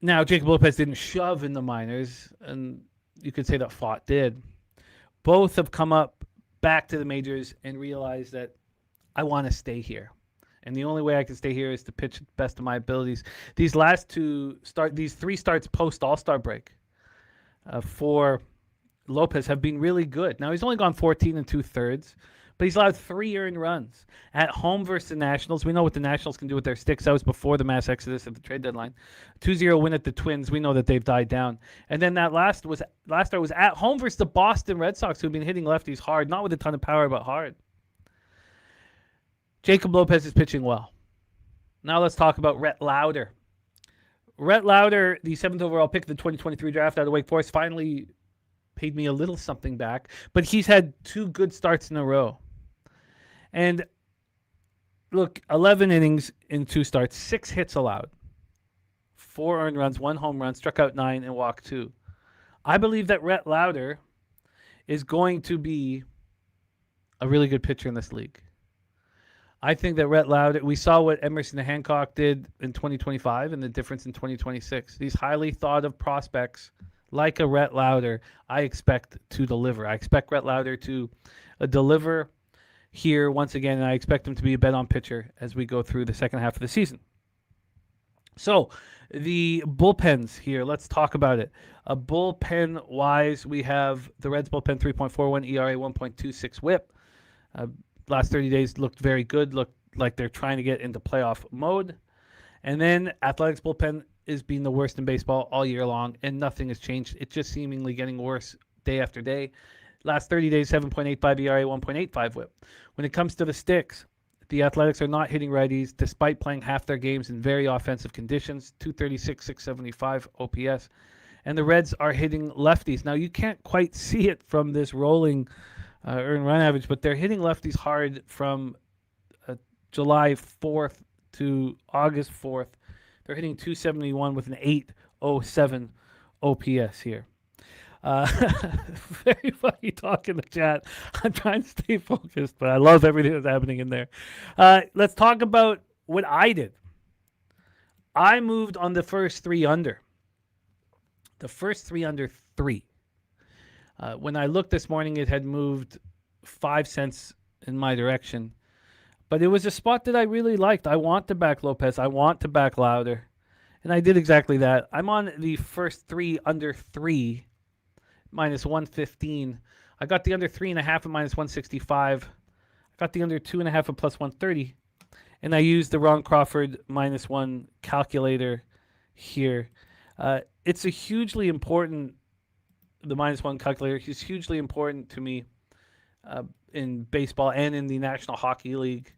Now, Jacob Lopez didn't shove in the minors, and you could say that Pfaadt did. Both have come up back to the majors and realized that I want to stay here. And the only way I can stay here is to pitch to the best of my abilities. These three starts post All-Star break for Lopez have been really good. Now, he's only gone 14 2/3, but he's allowed 3 earned runs. At home versus the Nationals, we know what the Nationals can do with their sticks. That was before the mass exodus at the trade deadline. 2-0 win at the Twins. We know that they've died down. And then that last start was at home versus the Boston Red Sox, who've been hitting lefties hard, not with a ton of power, but hard. Jacob Lopez is pitching well. Now let's talk about Rhett Lauder. Rhett Lauder, the 7th overall pick of the 2023 draft out of Wake Forest, finally paid me a little something back, but he's had 2 good starts in a row. And look, 11 innings in 2 starts, 6 hits allowed, 4 earned runs, 1 home run, struck out 9, and walked 2. I believe that Rhett Lauder is going to be a really good pitcher in this league. I think that Rhett Lauder, we saw what Emerson Hancock did in 2025 and the difference in 2026. These highly thought of prospects like a Rhett Lauder, I expect to deliver. I expect Rhett Lauder to deliver here once again, and I expect him to be a bet-on pitcher as we go through the second half of the season. So, the bullpens here, let's talk about it. Bullpen-wise, we have the Reds bullpen 3.41 ERA, 1.26 whip. Last 30 days looked very good, looked like they're trying to get into playoff mode. And then Athletics bullpen is being the worst in baseball all year long, and nothing has changed. It's just seemingly getting worse day after day. Last 30 days, 7.85 ERA, 1.85 whip. When it comes to the sticks, the Athletics are not hitting righties despite playing half their games in very offensive conditions, 236, 675 OPS. And the Reds are hitting lefties. Now, you can't quite see it from this rolling earned run average, but they're hitting lefties hard from July 4th to August 4th. They're hitting 271 with an 807 OPS here. Very funny talk in the chat. I'm trying to stay focused, but I love everything that's happening in there. Let's talk about what I did. I moved on the first 3 under. The first 3 under 3. When I looked this morning, it had moved 5 cents in my direction. But it was a spot that I really liked. I want to back Lopez. I want to back Lauder. And I did exactly that. I'm on the first 3 under 3, minus 115. I got the under 3.5 at minus 165. I got the under 2.5 at plus 130. And I used the Ron Crawford minus 1 calculator here. It's a hugely important, the minus 1 calculator is hugely important to me in baseball and in the National Hockey League.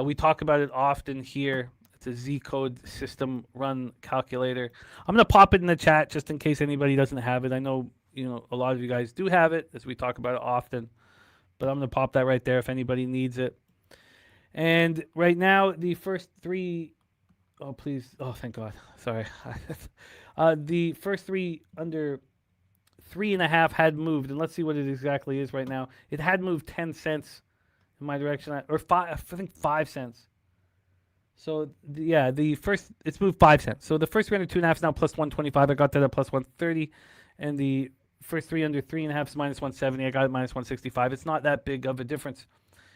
We talk about it often here. It's a Z-code system run calculator. I'm going to pop it in the chat just in case anybody doesn't have it. I know, a lot of you guys do have it as we talk about it often, but I'm going to pop that right there if anybody needs it. And right now, the first 3, oh, please. Oh, thank God. Sorry. The first 3 under 3.5 had moved, and let's see what it exactly is right now. It had moved 10 cents in my direction, or 5. I think 5 cents. So the first it's moved 5 cents. So the first 3 under 2.5 is now plus 125. I got that at plus 130, and the first 3 under 3.5 is minus 170. I got it minus 165. It's not that big of a difference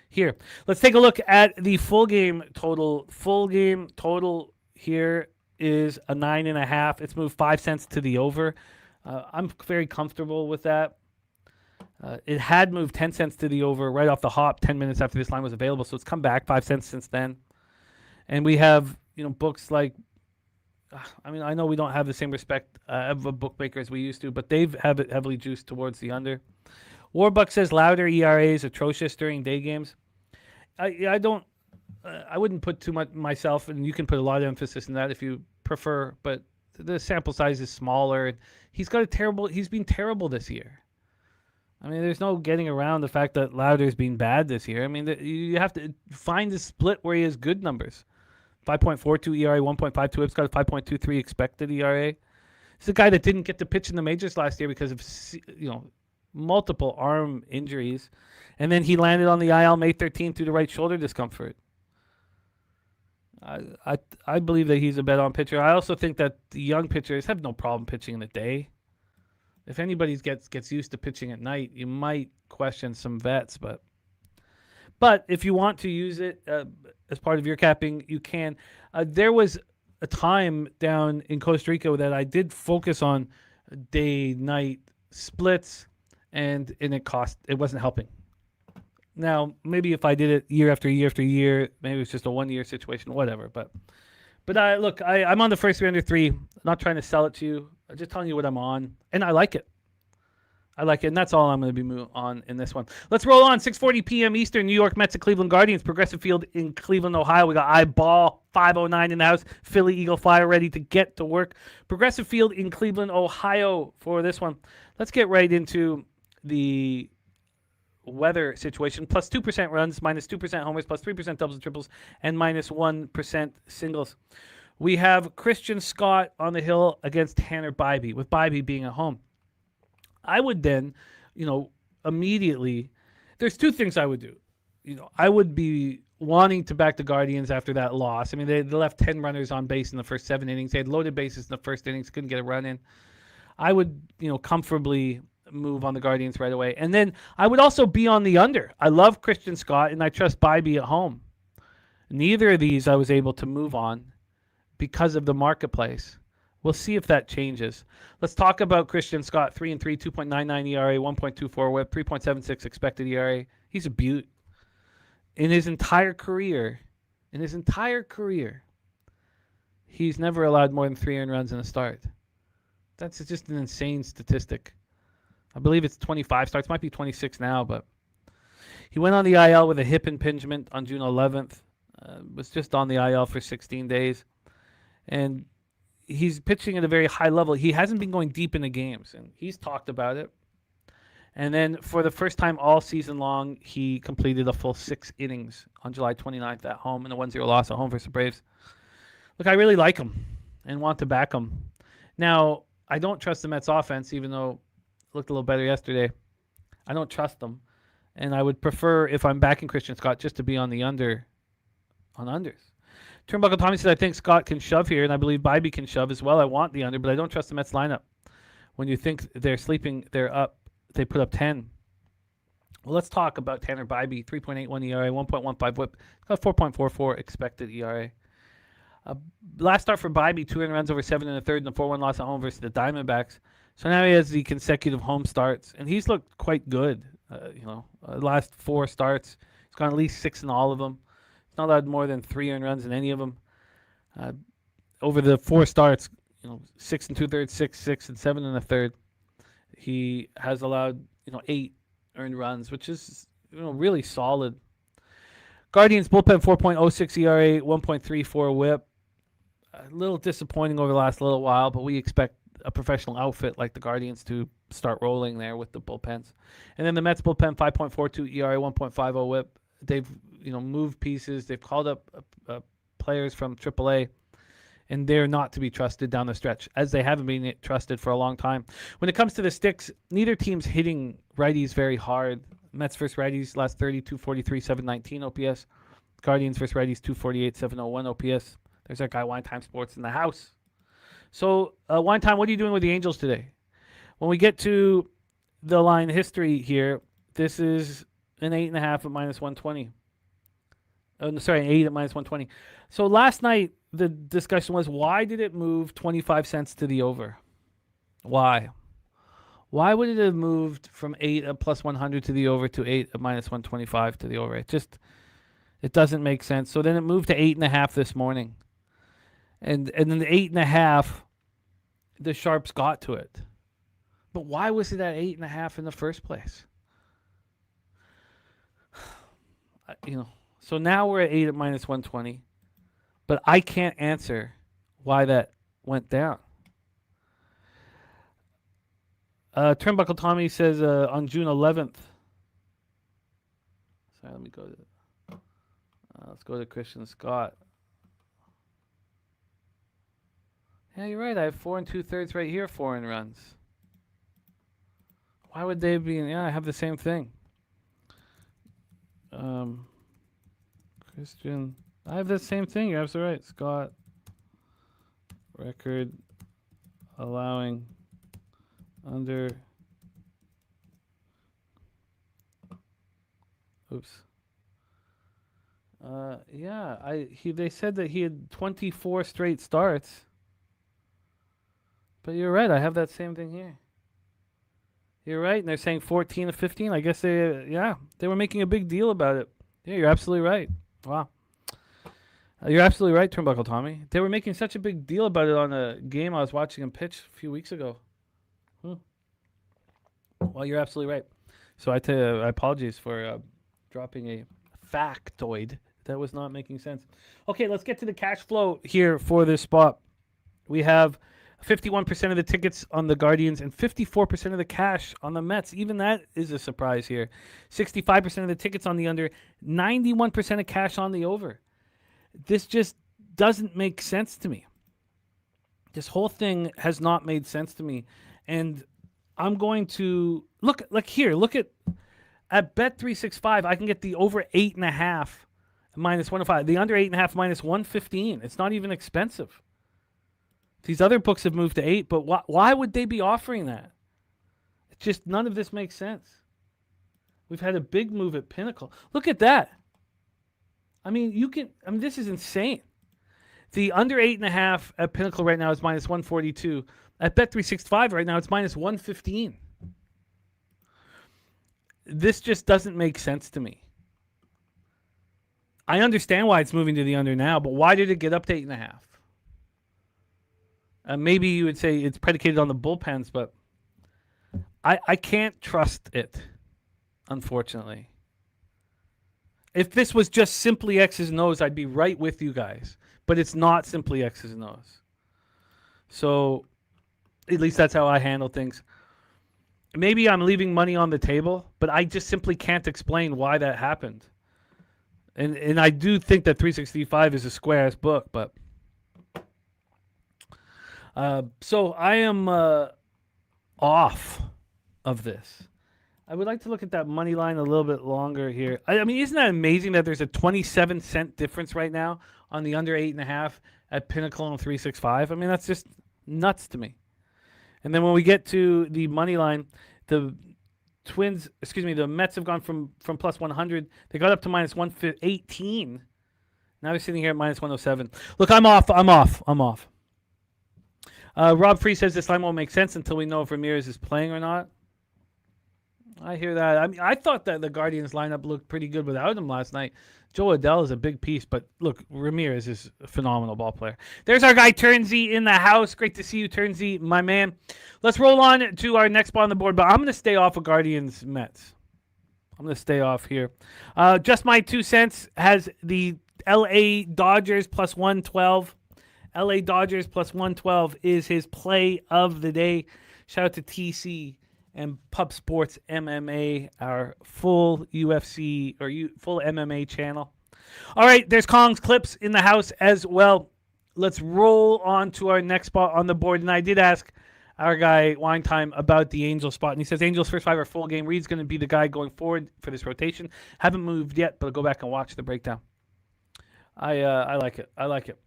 here. Let's take a look at the full game total. Full game total here is a 9.5. It's moved 5 cents to the over. I'm very comfortable with that. It had moved 10 cents to the over right off the hop 10 minutes after this line was available, so it's come back 5 cents since then. And we have, books like, I know we don't have the same respect of a bookmaker as we used to, but they've have it heavily juiced towards the under. Warbuck says louder ERA is atrocious during day games. I wouldn't put too much myself, and you can put a lot of emphasis in that if you prefer, but the sample size is smaller. He's been terrible this year. I mean, there's no getting around the fact that Lauder's been bad this year. I mean, you have to find a split where he has good numbers. 5.42 ERA, 1.52 whips, got a 5.23 expected ERA. He's a guy that didn't get to pitch in the majors last year because of multiple arm injuries, and then he landed on the IL May 13th due to right shoulder discomfort. I believe that he's a bet-on pitcher. I also think that the young pitchers have no problem pitching in the day. If anybody gets used to pitching at night, you might question some vets, but if you want to use it as part of your capping, you can. There was a time down in Costa Rica that I did focus on day-night splits, and it wasn't helping. Now, maybe if I did it year after year after year, maybe it's just a one-year situation, whatever. But look, I'm on the first 3 under 3. I'm not trying to sell it to you. I'm just telling you what I'm on, and I like it. And that's all I'm going to be on in this one. Let's roll on. 6:40 p.m. Eastern, New York Mets at Cleveland Guardians. Progressive Field in Cleveland, Ohio. We got eyeball 509 in the house. Philly Eagle Flyer ready to get to work. Progressive Field in Cleveland, Ohio for this one. Let's get right into the weather situation. Plus 2% runs, minus 2% homers, plus 3% doubles and triples, and minus 1% singles. We have Christian Scott on the hill against Tanner Bybee, with Bybee being at home. I would then, immediately, there's two things I would do. I would be wanting to back the Guardians after that loss. I mean, they left 10 runners on base in the first 7 innings. They had loaded bases in the first innings, couldn't get a run in. I would, comfortably move on the Guardians right away. And then I would also be on the under. I love Christian Scott, and I trust Bybee at home. Neither of these I was able to move on because of the marketplace. We'll see if that changes. Let's talk about Christian Scott. 3-3, 2.99 ERA, 1.24 WHIP, 3.76 expected ERA. He's a beaut. In his entire career, he's never allowed more than 3 earned runs in a start. That's just an insane statistic. I believe it's 25 starts. Might be 26 now, but he went on the IL with a hip impingement on June 11th. Was just on the IL for 16 days. And he's pitching at a very high level. He hasn't been going deep into games, and he's talked about it. And then for the first time all season long, he completed a full 6 innings on July 29th at home in a 1-0 loss at home versus the Braves. Look, I really like him and want to back him. Now, I don't trust the Mets offense, even though it looked a little better yesterday. I don't trust them. And I would prefer, if I'm backing Christian Scott, just to be on the unders. Turnbuckle Tommy says, I think Scott can shove here, and I believe Bybee can shove as well. I want the under, but I don't trust the Mets lineup. When you think they're sleeping, they're up. They put up 10. Well, let's talk about Tanner Bybee. 3.81 ERA, 1.15 WHIP. Got 4.44 expected ERA. Last start for Bybee, 2 runs over 7 1/3 and a 4-1 loss at home versus the Diamondbacks. So now he has the consecutive home starts, and he's looked quite good. Last 4 starts, he's gone at least 6 in all of them. He's not allowed more than 3 earned runs in any of them. Over the 4 starts, 6 2/3, 6 and 7 1/3. He has allowed 8 earned runs, which is really solid. Guardians bullpen 4.06 ERA, 1.34 WHIP. A little disappointing over the last little while, but we expect a professional outfit like the Guardians to start rolling there with the bullpens. And then the Mets bullpen 5.42 ERA, 1.50 WHIP. They've moved pieces. They've called up players from AAA, and they're not to be trusted down the stretch, as they haven't been trusted for a long time. When it comes to the sticks, neither team's hitting righties very hard. Mets versus righties last 30, 243, 719 OPS. Guardians versus Righties, 248, 701 OPS. There's our guy, Wine Time Sports, in the house. So, Wine Time, what are you doing with the Angels today? When we get to the line history here, this is an 8.5 at -120. Sorry, 8 at -120. So last night, the discussion was, why did it move 25 cents to the over? Why? Why would it have moved from 8 at +100 to the over to 8 at -125 to the over? It doesn't make sense. So then it moved to 8.5 this morning. And then the 8.5, the sharps got to it. But why was it at 8.5 in the first place? So now we're at 8 at -120. But I can't answer why that went down. Turnbuckle Tommy says on June 11th. Sorry, let me go to. Let's go to Christian Scott. Yeah, you're right. I have 4 2/3 right here, 4 runs. Why would they be? Yeah, I have the same thing. Christian, I have the same thing. You're absolutely right. Scott, record allowing under. Oops. Yeah, they said that he had 24 straight starts. But you're right. I have that same thing here. You're right. And they're saying 14 to 15. I guess they were making a big deal about it. Yeah, you're absolutely right. Wow. You're absolutely right, Turnbuckle Tommy. They were making such a big deal about it on a game I was watching him pitch a few weeks ago. Well, you're absolutely right. So I apologize for dropping a factoid that was not making sense. Okay, let's get to the cash flow here for this spot. We have 51% of the tickets on the Guardians and 54% of the cash on the Mets. Even that is a surprise here. 65% of the tickets on the under, 91% of cash on the over. This just doesn't make sense to me. This whole thing has not made sense to me. And I'm going to look at Bet365. I can get the over 8.5 -105. The under 8.5 -115. It's not even expensive. These other books have moved to 8, but why would they be offering that? It's just none of this makes sense. We've had a big move at Pinnacle. Look at that. This is insane. The under 8.5 at Pinnacle right now is -142. At Bet365 right now, it's -115. This just doesn't make sense to me. I understand why it's moving to the under now, but why did it get up to 8.5? Maybe you would say it's predicated on the bullpens, but I can't trust it, unfortunately. If this was just simply X's and O's, I'd be right with you guys. But it's not simply X's and O's. So at least that's how I handle things. Maybe I'm leaving money on the table, but I just simply can't explain why that happened. And I do think that 365 is a square-ass book, but... So I am off of this. I would like to look at that money line a little bit longer here. Isn't that amazing that there's a 27-cent difference right now on the under 8.5 at Pinnacle and 365? That's just nuts to me. And then when we get to the money line, the Mets have gone from plus 100. They got up to -118. Now they're sitting here at -107. Look, I'm off. Rob Free says this line won't make sense until we know if Ramirez is playing or not. I hear that. I thought that the Guardians lineup looked pretty good without him last night. Joe Adell is a big piece, but look, Ramirez is a phenomenal ball player. There's our guy Turnsy in the house. Great to see you, Turnsy, my man. Let's roll on to our next spot on the board, but I'm going to stay off of Guardians Mets. I'm going to stay off here. Just my 2 cents has the LA Dodgers plus 112. LA Dodgers plus 112 is his play of the day. Shout out to TC and Pub Sports MMA, our full UFC or full MMA channel. All right, there's Kong's clips in the house as well. Let's roll on to our next spot on the board. And I did ask our guy Wine Time about the Angels spot, and he says Angels first 5 are full game. Reed's going to be the guy going forward for this rotation. Haven't moved yet, but I'll go back and watch the breakdown. I like it. I like it.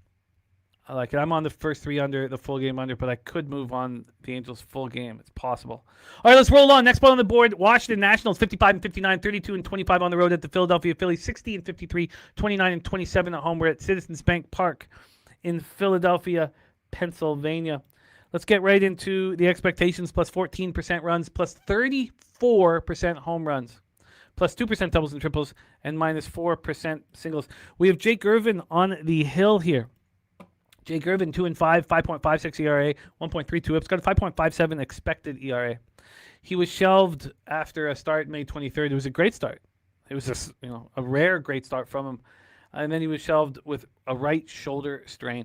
I like it. I'm on the first 3 under, the full game under, but I could move on the Angels full game. It's possible. All right, let's roll on. Next ball on the board, Washington Nationals, 55 and 59, 32 and 25 on the road at the Philadelphia Phillies, 60 and 53, 29 and 27 at home. We're at Citizens Bank Park in Philadelphia, Pennsylvania. Let's get right into the expectations. Plus 14% runs, plus 34% home runs, plus 2% doubles and triples, and minus 4% singles. We have Jake Irvin on the hill here. Jake Irvin, 2-5, 5.56 ERA, 1.32 whips, got a 5.57 expected ERA. He was shelved after a start May 23rd. It was a great start. It was a rare great start from him. And then he was shelved with a right shoulder strain.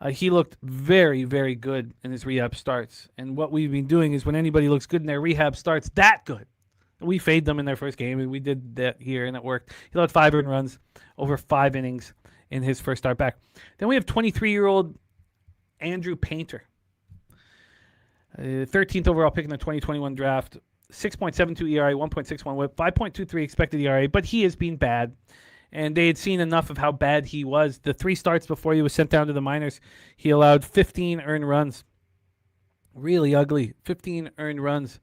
He looked very, very good in his rehab starts. And what we've been doing is when anybody looks good in their rehab starts, that good, we fade them in their first game, and we did that here, and it worked. He allowed 5 earned runs over 5 innings in his first start back. Then we have 23-year-old Andrew Painter, 13th overall pick in the 2021 draft, 6.72 ERA, 1.61 whip, 5.23 expected ERA, but he has been bad, and they had seen enough of how bad he was. The 3 starts before he was sent down to the minors, he allowed 15 earned runs. Really ugly. 15 earned runs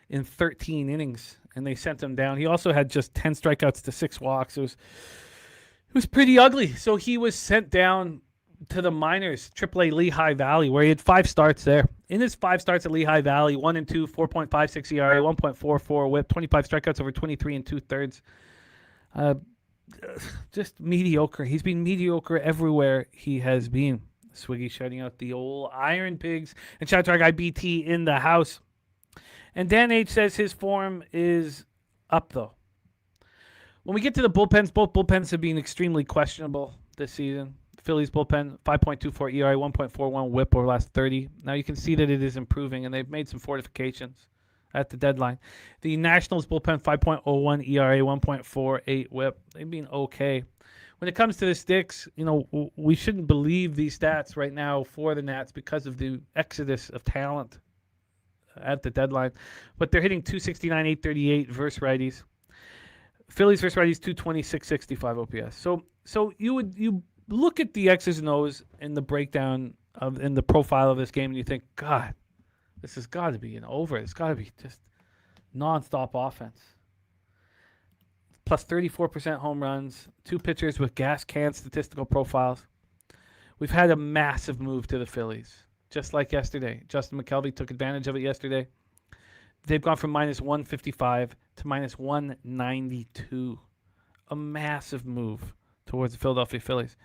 in 13 innings, and they sent him down. He also had just 10 strikeouts to 6 walks. It was pretty ugly. So he was sent down to the minors, AAA Lehigh Valley, where he had 5 starts there. In his 5 starts at Lehigh Valley, 1 and 2, 4.56 ERA, 1.44 whip, 25 strikeouts over 23 and 2/3. Just mediocre. He's been mediocre everywhere he has been. Swiggy shouting out the old Iron Pigs. And shout out to our guy BT in the house. And Dan H says his form is up, though. When we get to the bullpens, both bullpens have been extremely questionable this season. The Phillies bullpen, 5.24 ERA, 1.41 whip over the last 30. Now you can see that it is improving, and they've made some fortifications at the deadline. The Nationals bullpen, 5.01 ERA, 1.48 whip. They've been okay. When it comes to the sticks, we shouldn't believe these stats right now for the Nats because of the exodus of talent at the deadline. But they're hitting 269, 838 versus righties. Phillies versus righties, 220, 665 OPS. So you look at the X's and O's in the breakdown in the profile of this game, and you think, God, this has got to be an over. It's got to be just nonstop offense. Plus 34% home runs, 2 pitchers with gas can statistical profiles. We've had a massive move to the Phillies, just like yesterday. Justin McKelvey took advantage of it yesterday. They've gone from minus 155 to minus 192. A massive move towards the Philadelphia Phillies.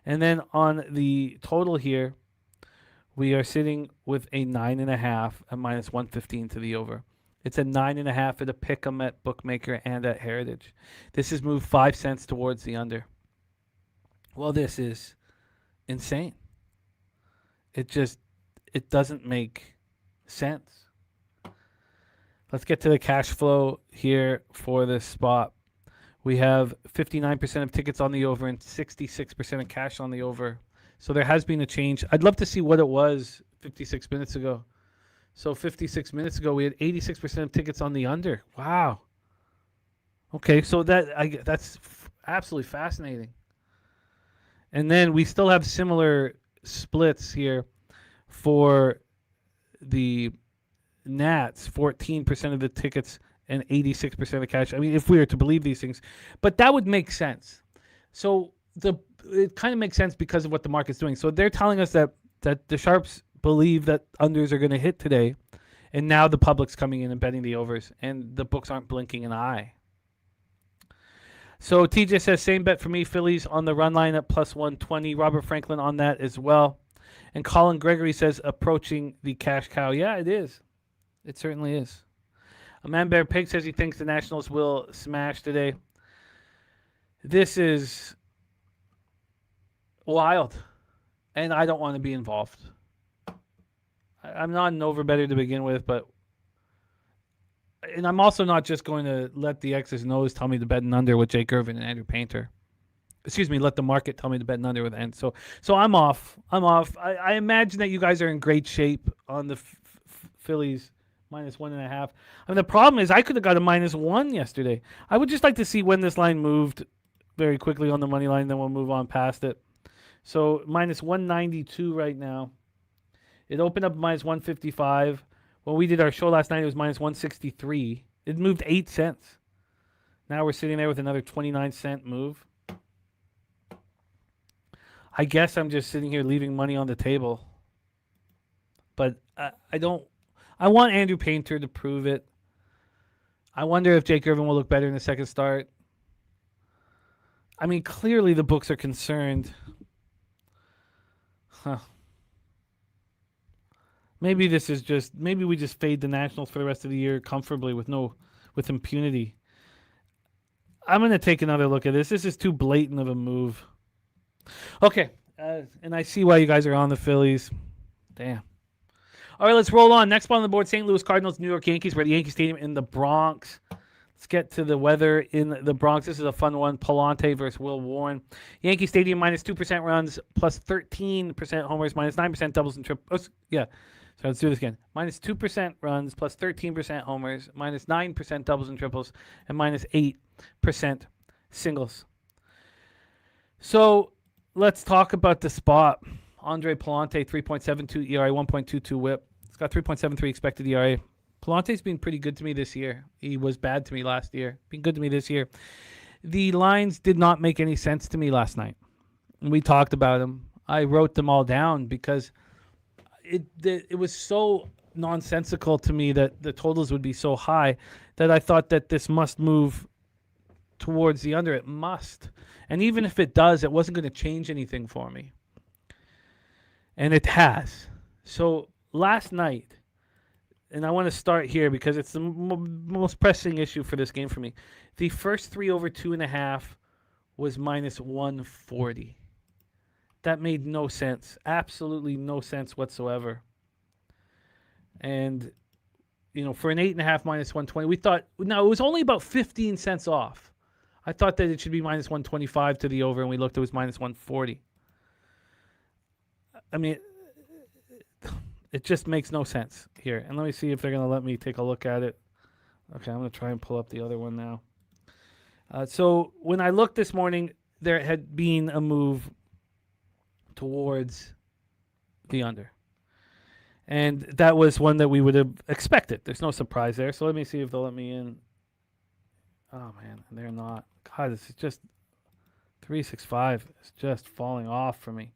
And then on the total here, we are sitting with a 9.5 at minus 115 to the over. It's a 9.5 at a pick'em at Bookmaker and at Heritage. This has moved 5 cents towards the under. Well, this is insane. It doesn't make sense. Let's get to the cash flow here for this spot. We have 59% of tickets on the over and 66% of cash on the over. So there has been a change. I'd love to see what it was 56 minutes ago. So 56 minutes ago, we had 86% of tickets on the under. Wow. Okay, so that's absolutely fascinating. And then we still have similar splits here for the Nats, 14% of the tickets and 86% of the cash. I mean, if we were to believe these things. But that would make sense. So it kind of makes sense because of what the market's doing. So they're telling us that the Sharps believe that unders are going to hit today, and now the public's coming in and betting the overs, and the books aren't blinking an eye. So TJ says, same bet for me, Phillies on the run line at plus 120. Robert Franklin on that as well. And Colin Gregory says, approaching the cash cow. Yeah, it is. It certainly is. A Man Bear Pig says he thinks the Nationals will smash today. This is wild, and I don't want to be involved. I'm not an overbetter to begin with, and I'm also not just going to let the X's and O's tell me to bet an under with Jake Irvin and Andrew Painter. Excuse me, let the market tell me to bet an under with and so I'm off. I imagine that you guys are in great shape on the Phillies minus 1.5. I mean, the problem is I could have got a -1 yesterday. I would just like to see when this line moved very quickly on the money line, then we'll move on past it. So minus 192 right now. It opened up minus 155. When we did our show last night, it was minus 163. It moved 8 cents. Now we're sitting there with another 29-cent move. I guess I'm just sitting here leaving money on the table. But I don't. I want Andrew Painter to prove it. I wonder if Jake Irvin will look better in the second start. I mean, clearly the books are concerned. Maybe this is just. Maybe we just fade the Nationals for the rest of the year comfortably with impunity. I'm gonna take another look at this. This is too blatant of a move. Okay, and I see why you guys are on the Phillies. Damn. All right, let's roll on. Next spot on the board, St. Louis Cardinals, New York Yankees. We're at the Yankee Stadium in the Bronx. Let's get to the weather in the Bronx. This is a fun one. Palante versus Will Warren. Yankee Stadium minus 2% runs, plus 13% homers, minus 9% doubles and triples. So let's do this again. Minus 2% runs, plus 13% homers, minus 9% doubles and triples, and minus 8% singles. So let's talk about the spot. Andre Palante, 3.72 ERA, 1.22 whip. It's got 3.73 expected ERA. Palante's been pretty good to me this year. He was bad to me last year. Been good to me this year. The lines did not make any sense to me last night. We talked about them. I wrote them all down because it was so nonsensical to me that the totals would be so high that I thought that this must move towards the under. It must. And even if it does, it wasn't going to change anything for me. And it has. So last night, and I want to start here because it's the most pressing issue for this game for me. The first 3 over 2.5 was minus 140. That made no sense. Absolutely no sense whatsoever. And, for an 8.5 minus 120, we thought, no, it was only about 15 cents off. I thought that it should be minus 125 to the over, and we looked, it was minus 140. I mean, it just makes no sense here. And let me see if they're going to let me take a look at it. Okay, I'm going to try and pull up the other one now. So when I looked this morning, there had been a move towards the under. And that was one that we would have expected. There's no surprise there. So let me see if they'll let me in. Oh, man, they're not. God, this is just 365. It's just falling off for me.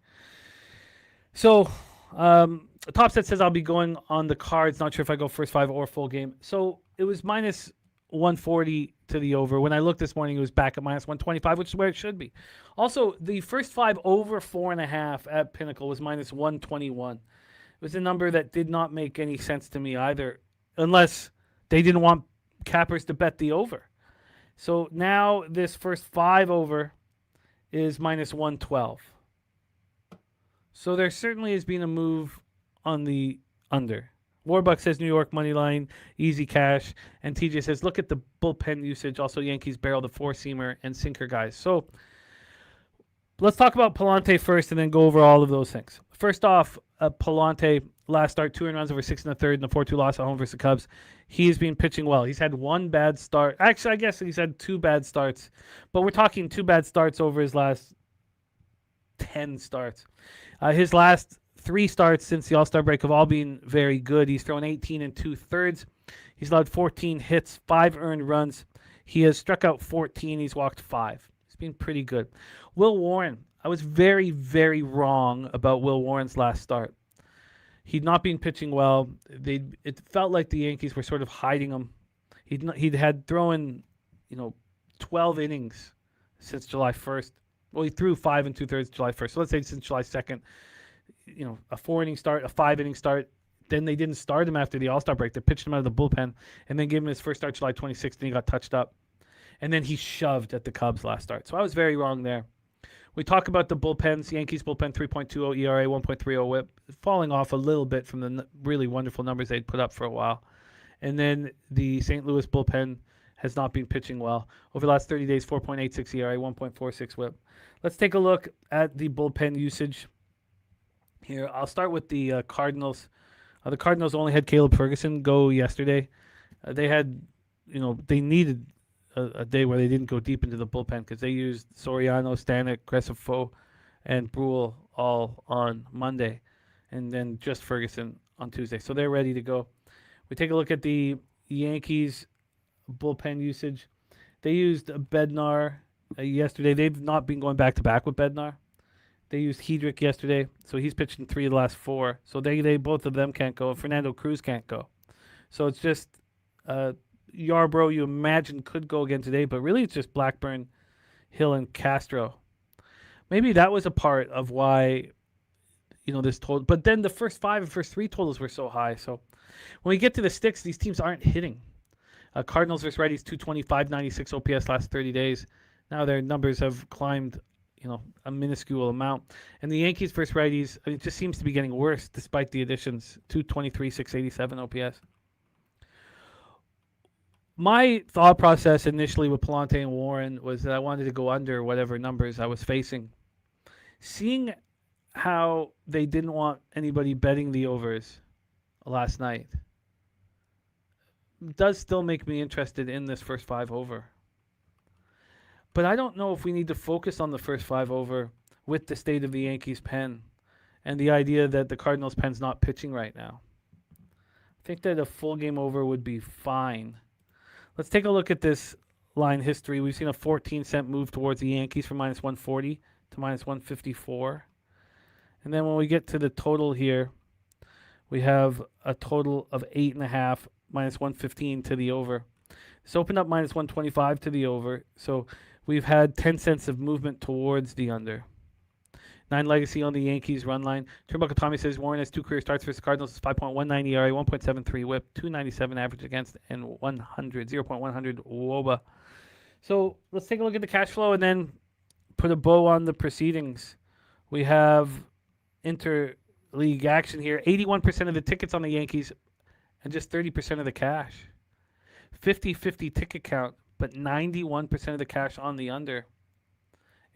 So, Top Set says I'll be going on the cards. Not sure if I go first 5 or full game. So it was minus 140 to the over. When I looked this morning, it was back at minus 125, which is where it should be. Also, the first 5 over 4.5 at Pinnacle was minus 121. It was a number that did not make any sense to me either, unless they didn't want cappers to bet the over. So now this first 5 over is minus 112. So there certainly has been a move on the under. Warbuck says New York money line, easy cash. And TJ says, look at the bullpen usage. Also, Yankees barrel the 4-seamer and sinker guys. So let's talk about Palante first and then go over all of those things. First off, Palante, last start, 2 runs over 6 1/3 and a 4-2 loss at home versus the Cubs. He's been pitching well. He's had 1 bad start. Actually, I guess he's had 2 bad starts. But we're talking 2 bad starts over his last 10 starts. His last 3 starts since the All-Star break have all been very good. He's thrown 18 2/3. He's allowed 14 hits, 5 earned runs. He has struck out 14. He's walked 5. He's been pretty good. Will Warren, I was very, very wrong about Will Warren's last start. He'd not been pitching well. It felt like the Yankees were sort of hiding him. He'd had thrown, 12 innings since July 1st. Well, he threw 5 2/3 July 1st. So let's say since July 2nd, a 4-inning start, a 5-inning start. Then they didn't start him after the All-Star break. They pitched him out of the bullpen and then gave him his first start July 26th, and he got touched up. And then he shoved at the Cubs last start. So I was very wrong there. We talk about the bullpens. Yankees bullpen, 3.20 ERA, 1.30 whip. Falling off a little bit from the really wonderful numbers they'd put up for a while. And then the St. Louis bullpen has not been pitching well. Over the last 30 days, 4.86 ERA, 1.46 whip. Let's take a look at the bullpen usage here. I'll start with the Cardinals. The Cardinals only had Caleb Ferguson go yesterday. They had, they needed a day where they didn't go deep into the bullpen because they used Soriano, Stanek, Crescifo, and Brule all on Monday, and then just Ferguson on Tuesday. So they're ready to go. We take a look at the Yankees bullpen usage. They used Bednar yesterday. They've not been going back to back with Bednar. They used Hedrick yesterday, so he's pitched in 3 of the last 4. So they both of them can't go. Fernando Cruz can't go. So it's just Yarbrough, you imagine, could go again today, but really it's just Blackburn, Hill, and Castro. Maybe that was a part of why, this total. But then the first 5 and first 3 totals were so high. So when we get to the sticks, these teams aren't hitting. Cardinals versus righties, 225, 96 OPS last 30 days. Now their numbers have climbed, a minuscule amount. And the Yankees versus righties, it just seems to be getting worse despite the additions. 223, 687 OPS. My thought process initially with Palante and Warren was that I wanted to go under whatever numbers I was facing. Seeing how they didn't want anybody betting the overs last night does still make me interested in this first 5 over. But I don't know if we need to focus on the first 5 over with the state of the Yankees pen and the idea that the Cardinals pen's not pitching right now. I think that a full game over would be fine. Let's take a look at this line history. We've seen a 14-cent move towards the Yankees from minus 140 to minus 154. And then when we get to the total here, we have a total of 8.5, minus 115 to the over. It's opened up minus 125 to the over. So we've had 10 cents of movement towards the under. 9 legacy on the Yankees run line. Turnbuckle Tommy says Warren has 2 career starts versus Cardinals. 5.19 ERA, 1.73 whip, 297 average against, and 0.100 WOBA. So let's take a look at the cash flow and then put a bow on the proceedings. We have interleague action here. 81% of the tickets on the Yankees and just 30% of the cash. 50-50 ticket count, but 91% of the cash on the under.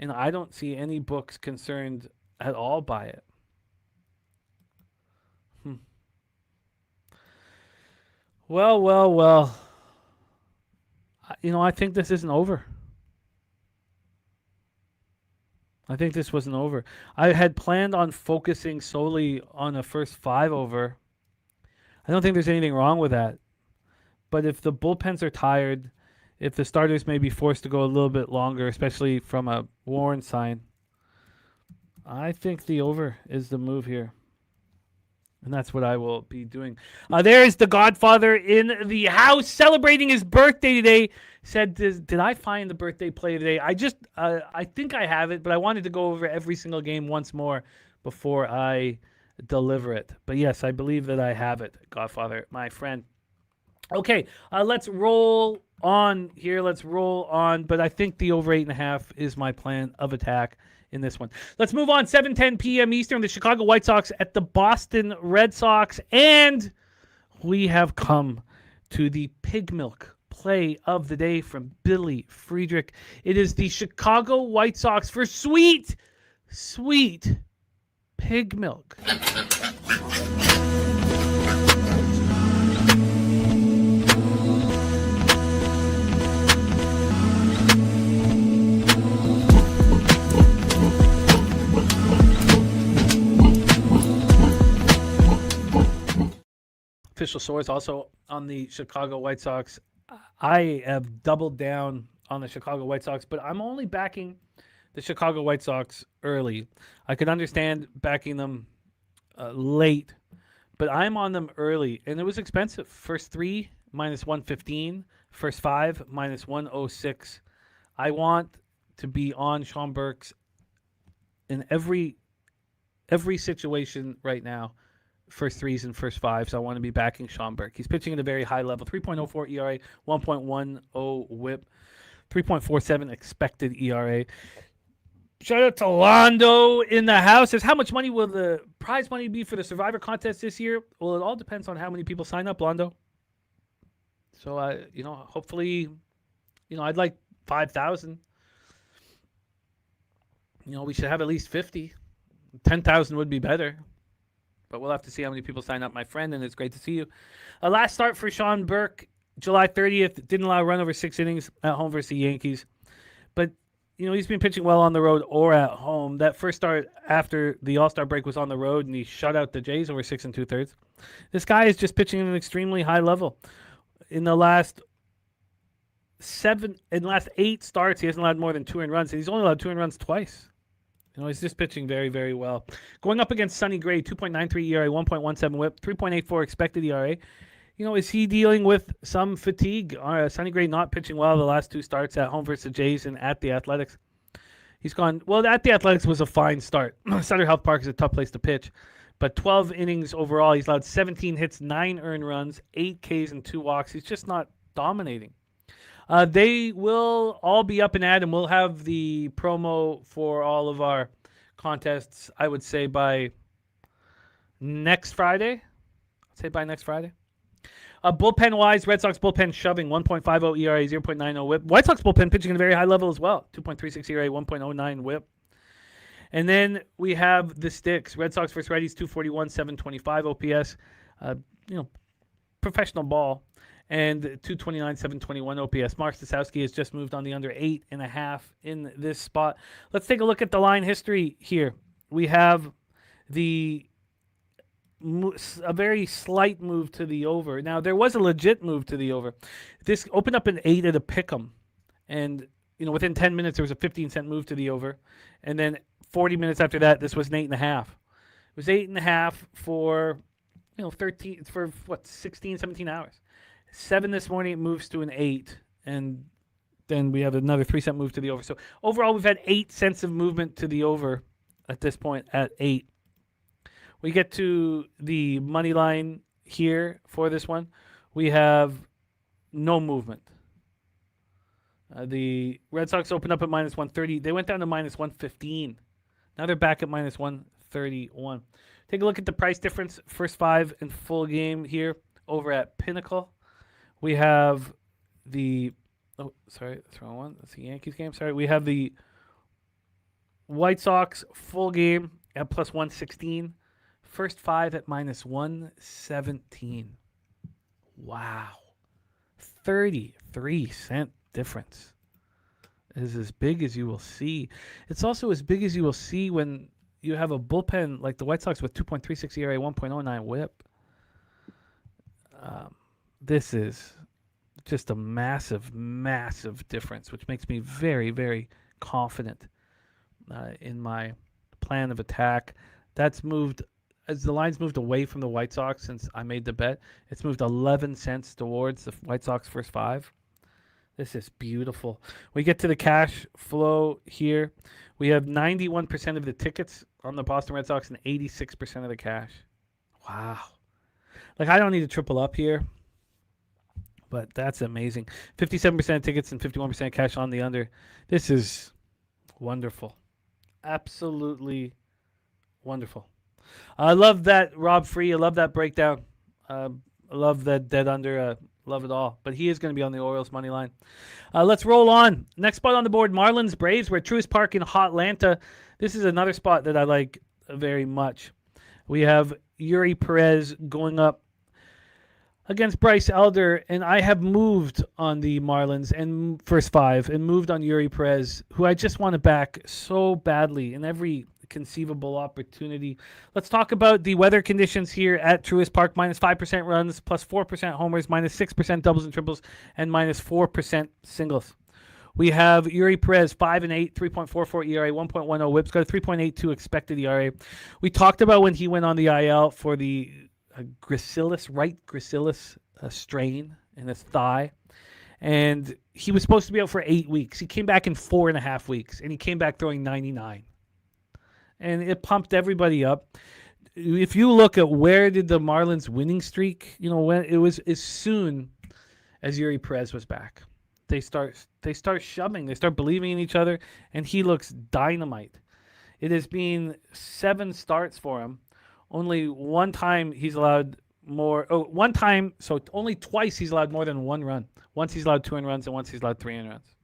And I don't see any books concerned at all by it. Well. I think this isn't over. I think this wasn't over. I had planned on focusing solely on a first 5 over. I don't think there's anything wrong with that. But if the bullpens are tired, if the starters may be forced to go a little bit longer, especially from a Warren sign, I think the over is the move here. And that's what I will be doing. There is the Godfather in the house celebrating his birthday today. Said, did I find the birthday play today? I think I have it, but I wanted to go over every single game once more before I deliver it. But yes, I believe that I have it, Godfather, my friend. Okay, let's roll on here. Let's roll on. But I think the over 8.5 is my plan of attack in this one. Let's move on. 7:10 p.m. Eastern, the Chicago White Sox at the Boston Red Sox. And we have come to the pig milk play of the day from Billy Friedrich. It is the Chicago White Sox for sweet, sweet pig milk. Official source also on the Chicago White Sox. I have doubled down on the Chicago White Sox, but I'm only backing the Chicago White Sox early. I could understand backing them late, but I'm on them early, and it was expensive. First 3, minus 115. First 5, minus 106. I want to be on Sean Burks in every situation right now. First 3s and first 5s. So I want to be backing Sean Burke. He's pitching at a very high level. 3.04 ERA, 1.10 whip, 3.47 expected ERA. Shout out to Londo in the house. Says, how much money will the prize money be for the Survivor contest this year? Well, it all depends on how many people sign up, Londo. So, hopefully, I'd like 5,000. We should have at least 50. 10,000 would be better. But we'll have to see how many people sign up, my friend, and it's great to see you. Last start for Sean Burke July 30th, didn't allow a run over 6 innings at home versus the Yankees. But, he's been pitching well on the road or at home. That first start after the All-Star break was on the road, and he shut out the Jays over 6 2/3. This guy is just pitching at an extremely high level. In the last 8 starts, he hasn't allowed more than 2 earned runs, and he's only allowed 2 earned runs twice. He's just pitching very, very well. Going up against Sonny Gray, 2.93 ERA, 1.17 WHIP, 3.84 expected ERA. Is he dealing with some fatigue? Sonny Gray not pitching well the last 2 starts at home versus the Jays and at the Athletics. He's gone, well, at the Athletics was a fine start. Sutter Health Park is a tough place to pitch. But 12 innings overall, he's allowed 17 hits, 9 earned runs, 8 Ks, and 2 walks. He's just not dominating. They will all be up and at, and we'll have the promo for all of our contests, I would say, by next Friday. Bullpen-wise, Red Sox bullpen shoving 1.50 ERA, 0.90 WHIP. White Sox bullpen pitching at a very high level as well, 2.36 ERA, 1.09 WHIP. And then we have the sticks. Red Sox versus Righties, 241, 725 OPS. Professional ball. And 229, 721 OPS. Mark Stosowski has just moved on the under 8.5 in this spot. Let's take a look at the line history here. We have a very slight move to the over. Now, there was a legit move to the over. This opened up an 8 at a pick'em. And, within 10 minutes, there was a 15-cent move to the over. And then 40 minutes after that, this was an 8.5. It was 8.5 for, 16, 17 hours. 7 this morning, it moves to an 8. And then we have another 3-cent move to the over. So overall, we've had 8 cents of movement to the over at this point at 8. We get to the money line here for this one. We have no movement. The Red Sox opened up at minus 130. They went down to minus 115. Now they're back at minus 131. Take a look at the price difference. First 5 in full game here over at Pinnacle. We have the... Oh, sorry, that's the wrong one. That's the Yankees game. Sorry, we have the White Sox full game at plus 116. First 5 at minus 117. Wow. 33-cent difference. It is as big as you will see. It's also as big as you will see when you have a bullpen like the White Sox with 2.36 ERA, 1.09 WHIP. This is just a massive, massive difference, which makes me very, very confident in my plan of attack. That's moved... As the line's moved away from the White Sox since I made the bet, it's moved 11 cents towards the White Sox first 5. This is beautiful. We get to the cash flow here. We have 91% of the tickets on the Boston Red Sox and 86% of the cash. Wow. I don't need to triple up here, but that's amazing. 57% of tickets and 51% cash on the under. This is wonderful. Absolutely wonderful. I love that Rob Free. I love that breakdown. I love that dead under. Love it all. But he is going to be on the Orioles money line. Let's roll on. Next spot on the board, Marlins Braves. We're at Truist Park in Hotlanta. This is another spot that I like very much. We have Yuri Perez going up against Bryce Elder, and I have moved on the Marlins and first 5 and moved on Yuri Perez, who I just want to back so badly in every conceivable opportunity. Let's talk about the weather conditions here at Truist Park. Minus 5% runs, plus 4% homers, minus 6% doubles and triples, and minus 4% singles. We have Yuri Perez, 5-8, 3.44 ERA, 1.10 WHIPs, got a 3.82 expected ERA. We talked about when he went on the IL for the right gracilis strain in his thigh. And he was supposed to be out for 8 weeks. He came back in 4.5 weeks, and he came back throwing 99. And it pumped everybody up. If you look at where did the Marlins winning streak, when it was as soon as Yuri Perez was back. They start shoving. They start believing in each other, and he looks dynamite. It has been 7 starts for him. Only one time he's allowed more. Oh, one time. So only twice he's allowed more than 1 run. Once he's allowed 2 earned runs, and once he's allowed 3 earned runs.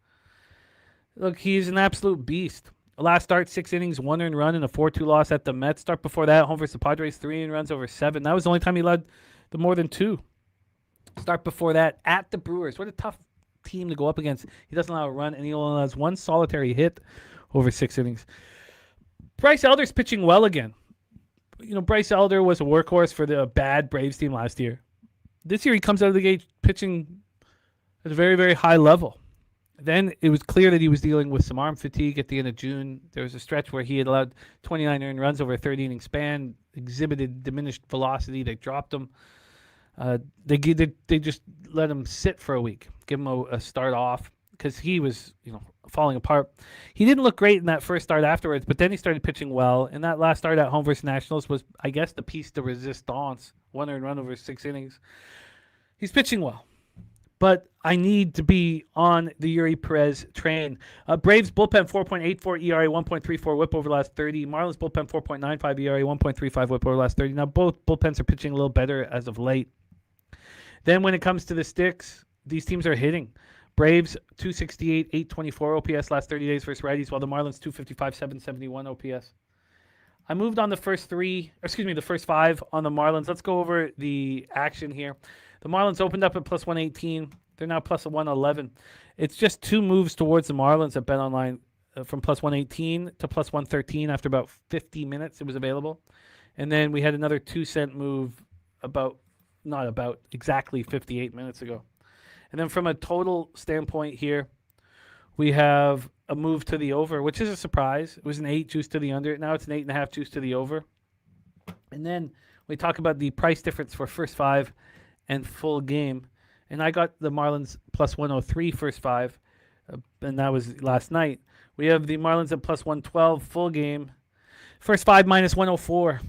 Look, he's an absolute beast. Last start, 6 innings, 1 earned run, and a 4-2 loss at the Mets. Start before that, home versus the Padres, 3 earned runs over 7. That was the only time he allowed the more than 2. Start before that at the Brewers. What a tough team to go up against. He doesn't allow a run, and he only has one solitary hit over 6 innings. Bryce Elder's pitching well again. Bryce Elder was a workhorse for the bad Braves team last year. This year he comes out of the gate pitching at a very, very high level. Then it was clear that he was dealing with some arm fatigue at the end of June. There was a stretch where he had allowed 29 earned runs over a 30-inning span, exhibited diminished velocity. They dropped him. They just let him sit for a week, give him a start off because he was falling apart. He didn't look great in that first start afterwards, but then he started pitching well. And that last start at home versus Nationals was, I guess, the piece de resistance. 1 earned run over 6 innings. He's pitching well. But I need to be on the Yuri Perez train. Braves bullpen 4.84 ERA, 1.34 whip over the last 30. Marlins bullpen 4.95 ERA, 1.35 whip over the last 30. Now both bullpens are pitching a little better as of late. Then when it comes to the sticks, these teams are hitting. Braves 268, 824 OPS last 30 days versus righties, while the Marlins 255, 771 OPS. I moved on the first 5 on the Marlins. Let's go over the action here. The Marlins opened up at plus 118. They're now plus 111. It's just 2 moves towards the Marlins at BetOnline from plus 118 to plus 113 after about 50 minutes it was available. And then we had another 2-cent move exactly 58 minutes ago. And then from a total standpoint here, we have a move to the over, which is a surprise. It was an 8 juice to the under. Now it's an 8.5 juice to the over. And then we talk about the price difference for first 5 and full game. And I got the Marlins plus 103 first 5, and that was last night. We have the Marlins at plus 112 full game. First 5 minus 104.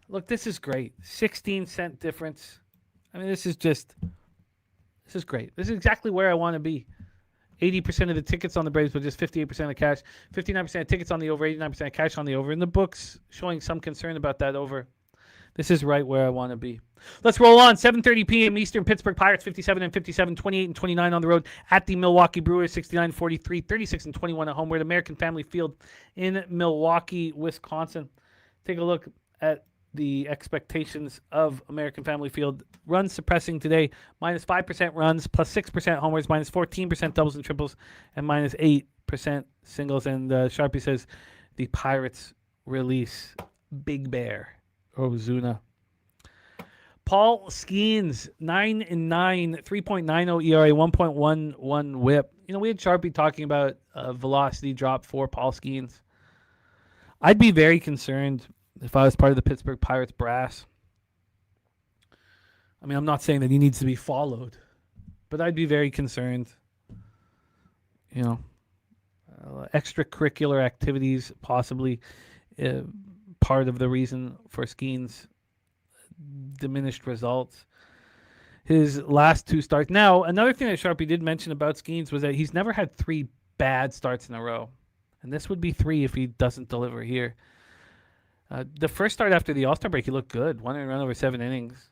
Look, this is great. 16-cent difference. I mean, this is great. This is exactly where I want to be. 80% of the tickets on the Braves, but just 58% of cash. 59% of tickets on the over, 89% of cash on the over. And the books showing some concern about that over. This is right where I want to be. Let's roll on. 7:30 p.m. Eastern. Pittsburgh Pirates 57 and 57, 28 and 29 on the road at the Milwaukee Brewers 69 43, 36 and 21 at home. We're at American Family Field in Milwaukee, Wisconsin. Take a look at the expectations of American Family Field. Runs suppressing today, minus 5% runs, plus 6% homers, minus 14% doubles and triples, and minus 8% singles. And Sharpie says the Pirates release Big Bear Ozuna. Paul Skeens, 9-9, 3.90 ERA, 1.11 whip. We had Sharpie talking about velocity drop for Paul Skeens. I'd be very concerned if I was part of the Pittsburgh Pirates brass. I mean, I'm not saying that he needs to be followed, but I'd be very concerned. Extracurricular activities possibly part of the reason for Skeens' diminished results. His last 2 starts. Now, another thing that Sharpie did mention about Skeens was that he's never had 3 bad starts in a row. And this would be 3 if he doesn't deliver here. The first start after the All-Star break, he looked good. 1 earned run over 7 innings.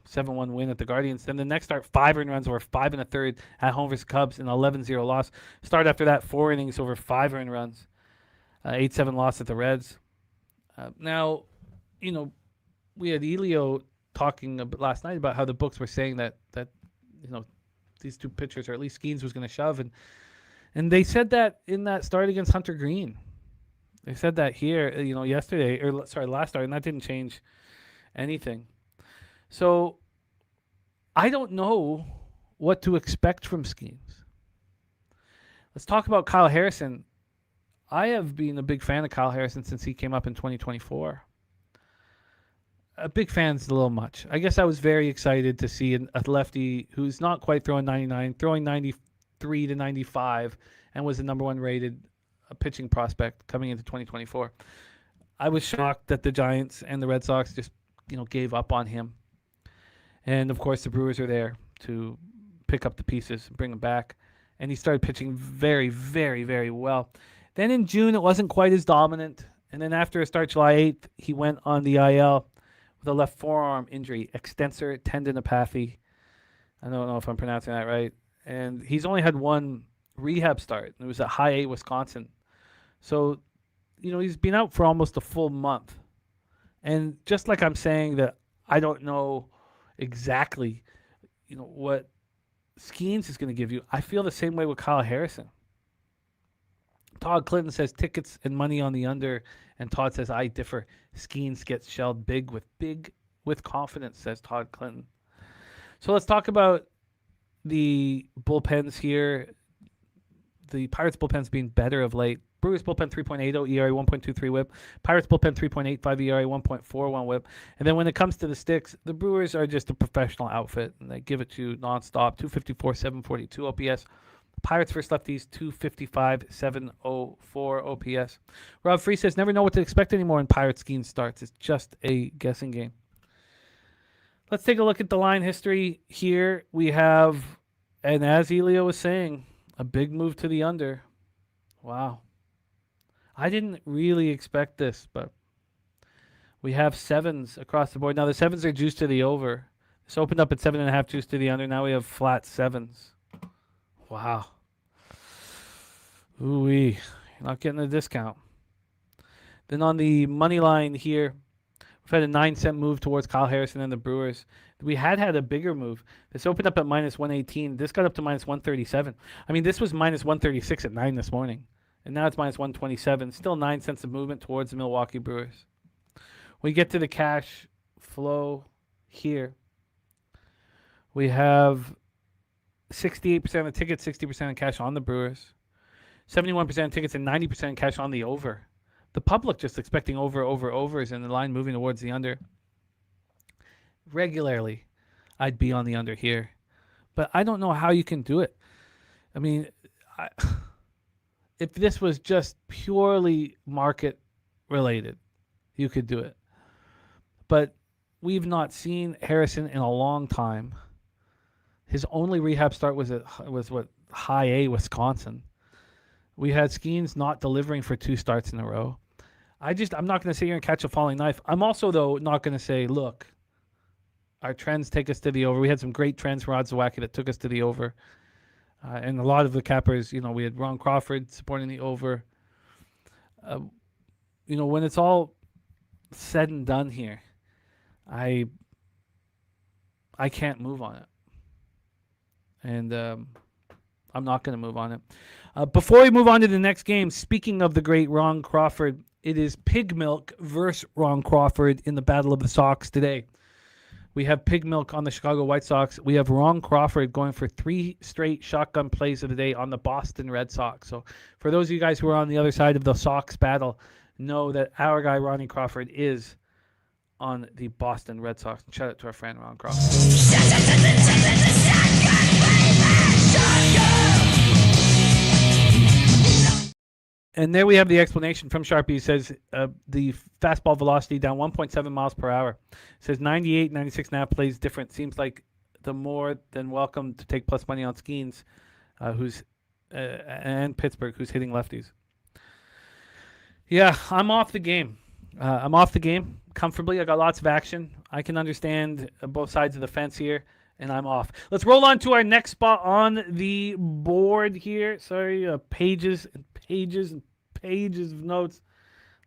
7-1 win at the Guardians. Then the next start, 5 earned runs over 5 1/3 at home versus Cubs, and 11-0 loss. Start after that, 4 innings over 5 earned runs. 8-7 loss at the Reds. Now, we had Elio talking last night about how the books were saying that these 2 pitchers, or at least Skeens, was going to shove. And they said that in that start against Hunter Green. They said that here, last start, and that didn't change anything. So I don't know what to expect from Skeens. Let's talk about Kyle Harrison. I have been a big fan of Kyle Harrison since he came up in 2024. A big fan's a little much. I guess I was very excited to see a lefty who's not quite throwing 99, throwing 93 to 95, and was the number 1 rated pitching prospect coming into 2024. I was shocked that the Giants and the Red Sox just, gave up on him. And of course, the Brewers are there to pick up the pieces and bring him back. And he started pitching very, very, very well. Then in June, it wasn't quite as dominant. And then after a start July 8th, he went on the IL with a left forearm injury, extensor tendinopathy. I don't know if I'm pronouncing that right. And he's only had 1 rehab start. It was at High A, Wisconsin. So, he's been out for almost a full month. And just like I'm saying that I don't know exactly, what Skeens is going to give you. I feel the same way with Kyle Harrison. Todd Clinton says tickets and money on the under, and Todd says I differ. Skeens gets shelled big with confidence, says Todd Clinton. So let's talk about the bullpens here. The Pirates bullpen's being better of late. Brewers bullpen 3.80 ERA, 1.23 WHIP. Pirates bullpen 3.85 ERA, 1.41 WHIP. And then when it comes to the sticks, the Brewers are just a professional outfit, and they give it to you nonstop. 254, 742 OPS. Pirates versus lefties, 255, 704 OPS. Rob Free says, never know what to expect anymore when Pirates scheme starts. It's just a guessing game. Let's take a look at the line history here. We have, and as Elio was saying, a big move to the under. Wow. I didn't really expect this, but we have sevens across the board. Now, the sevens are juiced to the over. This opened up at 7.5 juiced to the under. Now we have flat sevens. Wow. Ooh-wee. You're not getting a discount. Then on the money line here, we've had a 9-cent move towards Kyle Harrison and the Brewers. We had a bigger move. This opened up at minus 118. This got up to minus 137. I mean, this was minus 136 at 9 this morning. And now it's minus 127. Still 9 cents of movement towards the Milwaukee Brewers. We get to the cash flow here. We have 68% of tickets, 60% of cash on the Brewers. 71% of tickets and 90% cash on the over. The public just expecting overs, and the line moving towards the under. Regularly, I'd be on the under here. But I don't know how you can do it. I mean, if this was just purely market related, you could do it. But we've not seen Harrison in a long time. His only rehab start was high A, Wisconsin. We had Skeens not delivering for 2 starts in a row. I'm not going to sit here and catch a falling knife. I'm also, though, not going to say, look, our trends take us to the over. We had some great trends for Rod Zawacki that took us to the over. And a lot of the cappers, we had Ron Crawford supporting the over. When it's all said and done here, I can't move on it. And I'm not going to move on it. Before we move on to the next game, speaking of the great Ron Crawford, it is Pig Milk versus Ron Crawford in the Battle of the Sox today. We have Pig Milk on the Chicago White Sox. We have Ron Crawford going for 3 straight shotgun plays of the day on the Boston Red Sox. So for those of you guys who are on the other side of the Sox battle, know that our guy, Ronnie Crawford, is on the Boston Red Sox. Shout out to our friend, Ron Crawford. And there we have the explanation from Sharpie. It says the fastball velocity down 1.7 miles per hour. It says 98, 96 and a half plays different. Seems like the more than welcome to take plus money on Skeens, and Pittsburgh, who's hitting lefties. Yeah, I'm off the game. I'm off the game comfortably. I got lots of action. I can understand both sides of the fence here, and I'm off. Let's roll on to our next spot on the board here. Sorry, pages and pages and pages of notes.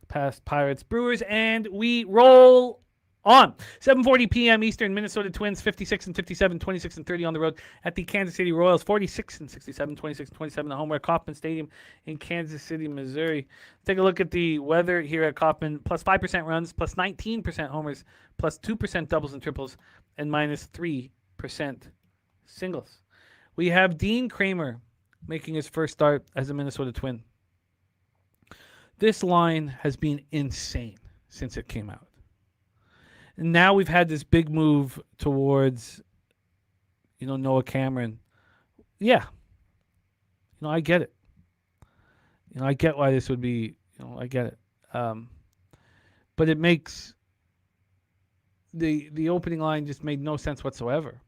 Past Pirates, Brewers, and we roll on. 7:40 p.m. Eastern, Minnesota Twins 56 and 57, 26 and 30 on the road at the Kansas City Royals 46 and 67, 26 and 27 at home at Kauffman Stadium in Kansas City, Missouri. Take a look at the weather here at Kauffman. Plus 5% runs, plus 19% homers, plus 2% doubles and triples, and minus 3% singles. We have Dean Kramer making his first start as a Minnesota Twin. This line has been insane since it came out. And now we've had this big move towards, Noah Cameron. Yeah. I get it. I get why this would be, I get it. But it makes the opening line just made no sense whatsoever.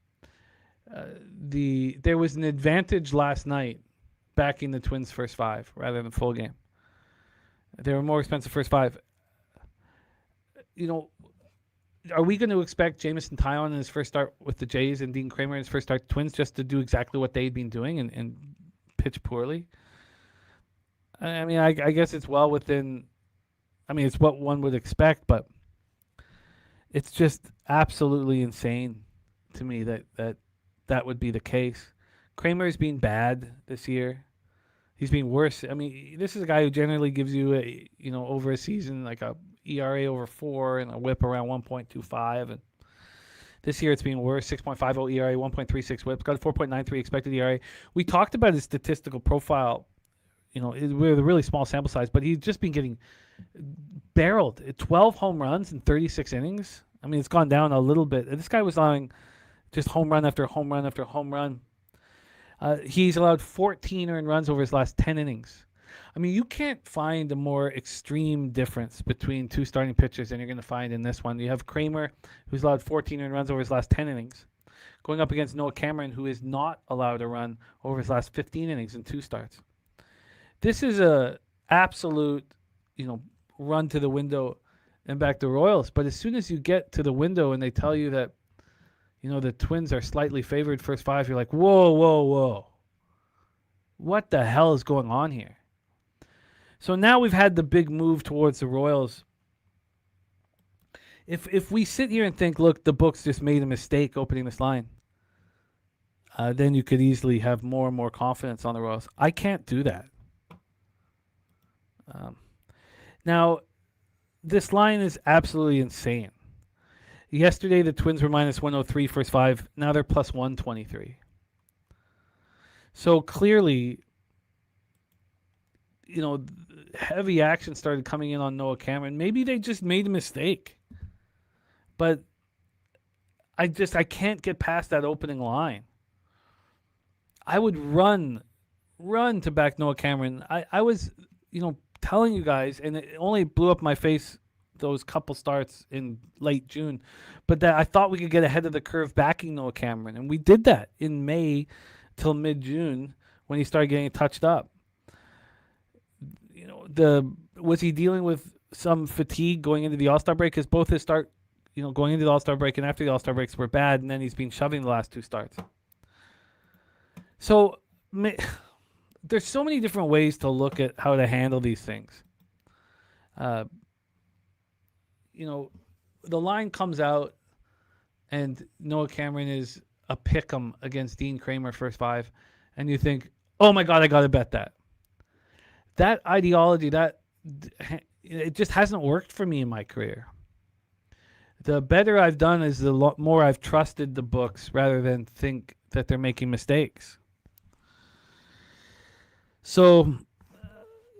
There was an advantage last night backing the Twins' first 5 rather than full game. They were more expensive first 5. Are we going to expect Jameson Taillon in his first start with the Jays and Dean Kramer in his first start with the Twins just to do exactly what they'd been doing and pitch poorly? I mean, I guess it's well within. I mean, it's what one would expect, but it's just absolutely insane to me that that would be the case. Kramer's been bad this year. He's been worse. I mean, this is a guy who generally gives you over a season like a ERA over 4 and a WHIP around 1.25, and this year it's been worse. 6.50 ERA, 1.36 WHIP, got a 4.93 expected ERA. We talked about his statistical profile, with a really small sample size, but he's just been getting barreled. 12 home runs in 36 innings. I mean, it's gone down a little bit. This guy was allowing just home run after home run after home run. He's allowed 14 earned runs over his last 10 innings. I mean, you can't find a more extreme difference between two starting pitchers than you're going to find in this one. You have Kramer, who's allowed 14 earned runs over his last 10 innings, going up against Noah Cameron, who is not allowed a run over his last 15 innings in 2 starts. This is a absolute, run to the window and back to Royals. But as soon as you get to the window and they tell you that, the Twins are slightly favored first 5, you're like, whoa. What the hell is going on here? So now we've had the big move towards the Royals. If we sit here and think, look, the books just made a mistake opening this line, then you could easily have more and more confidence on the Royals. I can't do that. Now, this line is absolutely insane. Yesterday, the Twins were minus 103 first 5. Now they're plus 123. So clearly, heavy action started coming in on Noah Cameron. Maybe they just made a mistake. But I can't get past that opening line. I would run to back Noah Cameron. I was, telling you guys, and it only blew up my face those couple starts in late June, but that I thought we could get ahead of the curve backing Noah Cameron, and we did that in May till mid-June when he started getting touched up. Was he dealing with some fatigue going into the All-Star break? Because both his start, going into the All-Star break and after the All-Star breaks were bad, and then he's been shoving the last 2 starts. So there's so many different ways to look at how to handle these things. The line comes out, and Noah Cameron is a pick'em against Dean Kramer first 5, and you think, oh my God, I got to bet that. That ideology, it just hasn't worked for me in my career. The better I've done is the more I've trusted the books rather than think that they're making mistakes. So,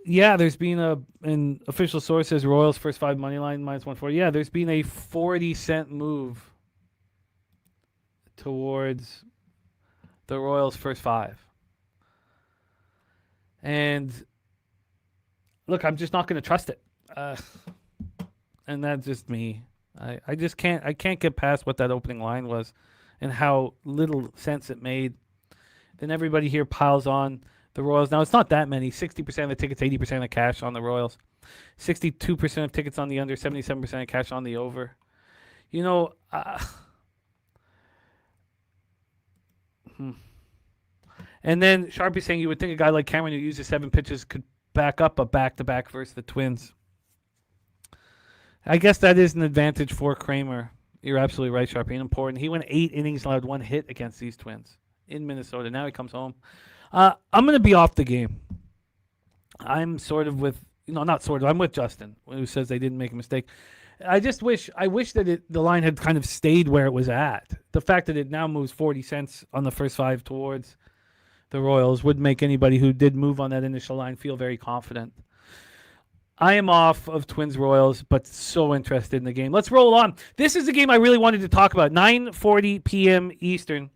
yeah, there's been an official source says Royals first 5 money line minus 140. Yeah, there's been a 40-cent move towards the Royals first 5. And look, I'm just not going to trust it. And that's just me. I just can't. I can't get past what that opening line was and how little sense it made. Then everybody here piles on the Royals. Now, it's not that many. 60% of the tickets, 80% of cash on the Royals. 62% of tickets on the under, 77% of cash on the over. And then Sharpie saying you would think a guy like Cameron who uses 7 pitches could back up a back-to-back versus the Twins. I guess that is an advantage for Kramer. You're absolutely right, Sharpie. And important. He went 8 innings, allowed 1 hit against these Twins in Minnesota. Now he comes home. I'm going to be off the game. I'm sort of with, not sort of. I'm with Justin, who says they didn't make a mistake. I wish that the line had kind of stayed where it was at. The fact that it now moves 40 cents on the first 5 towards the Royals would make anybody who did move on that initial line feel very confident. I am off of Twins Royals, but so interested in the game. Let's roll on. This is the game I really wanted to talk about. 9:40 p.m. Eastern.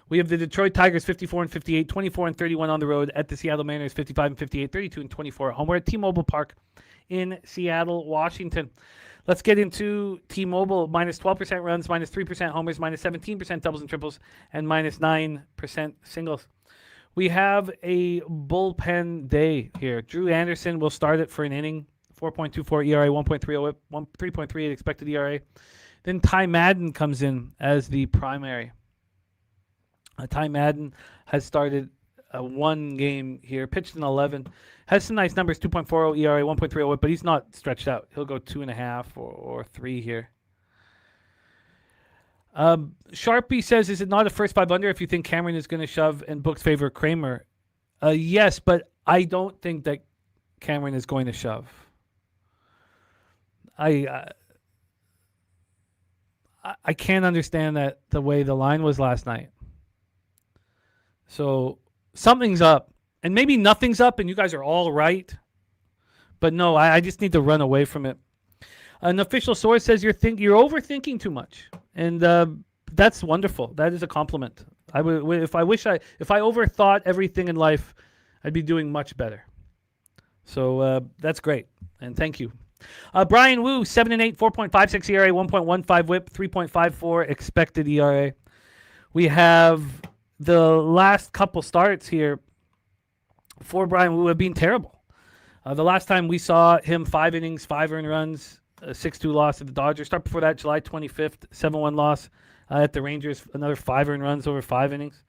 We have the Detroit Tigers 54-58, 24-31 on the road at the Seattle Mariners 55-58, 32-24 at home. We're at T-Mobile Park in Seattle, Washington. Let's get into T-Mobile. Minus 12% runs, minus 3% homers, minus 17% doubles and triples, and minus 9% singles. We have a bullpen day here. Drew Anderson will start it for an inning. 4.24 ERA, 1.30 whip, 3.38 expected ERA. Then Ty Madden comes in as the primary. Ty Madden has started one game here, pitched in 11. Has some nice numbers, 2.40 ERA, 1.30 whip, but he's not stretched out. He'll go 2.5 or 3 here. Sharpie says, is it not a first 5 under if you think Cameron is going to shove and books favor Kramer? Yes, but I don't think that Cameron is going to shove. I can't understand that the way the line was last night. So something's up, and maybe nothing's up, and you guys are all right. But no, I just need to run away from it. An official source says you're overthinking too much, and that's wonderful. That is a compliment. If I overthought everything in life, I'd be doing much better. So that's great, and thank you. Brian Wu, 7-8, 4.56 ERA, 1.15 WHIP, 3.54 expected ERA. We have the last couple starts here for Brian Wu have been terrible. The last time we saw him, 5 innings, 5 earned runs, a 6-2 loss at the Dodgers. Start before that, July 25th, 7-1 loss at the Rangers, another 5 earned runs over 5 innings.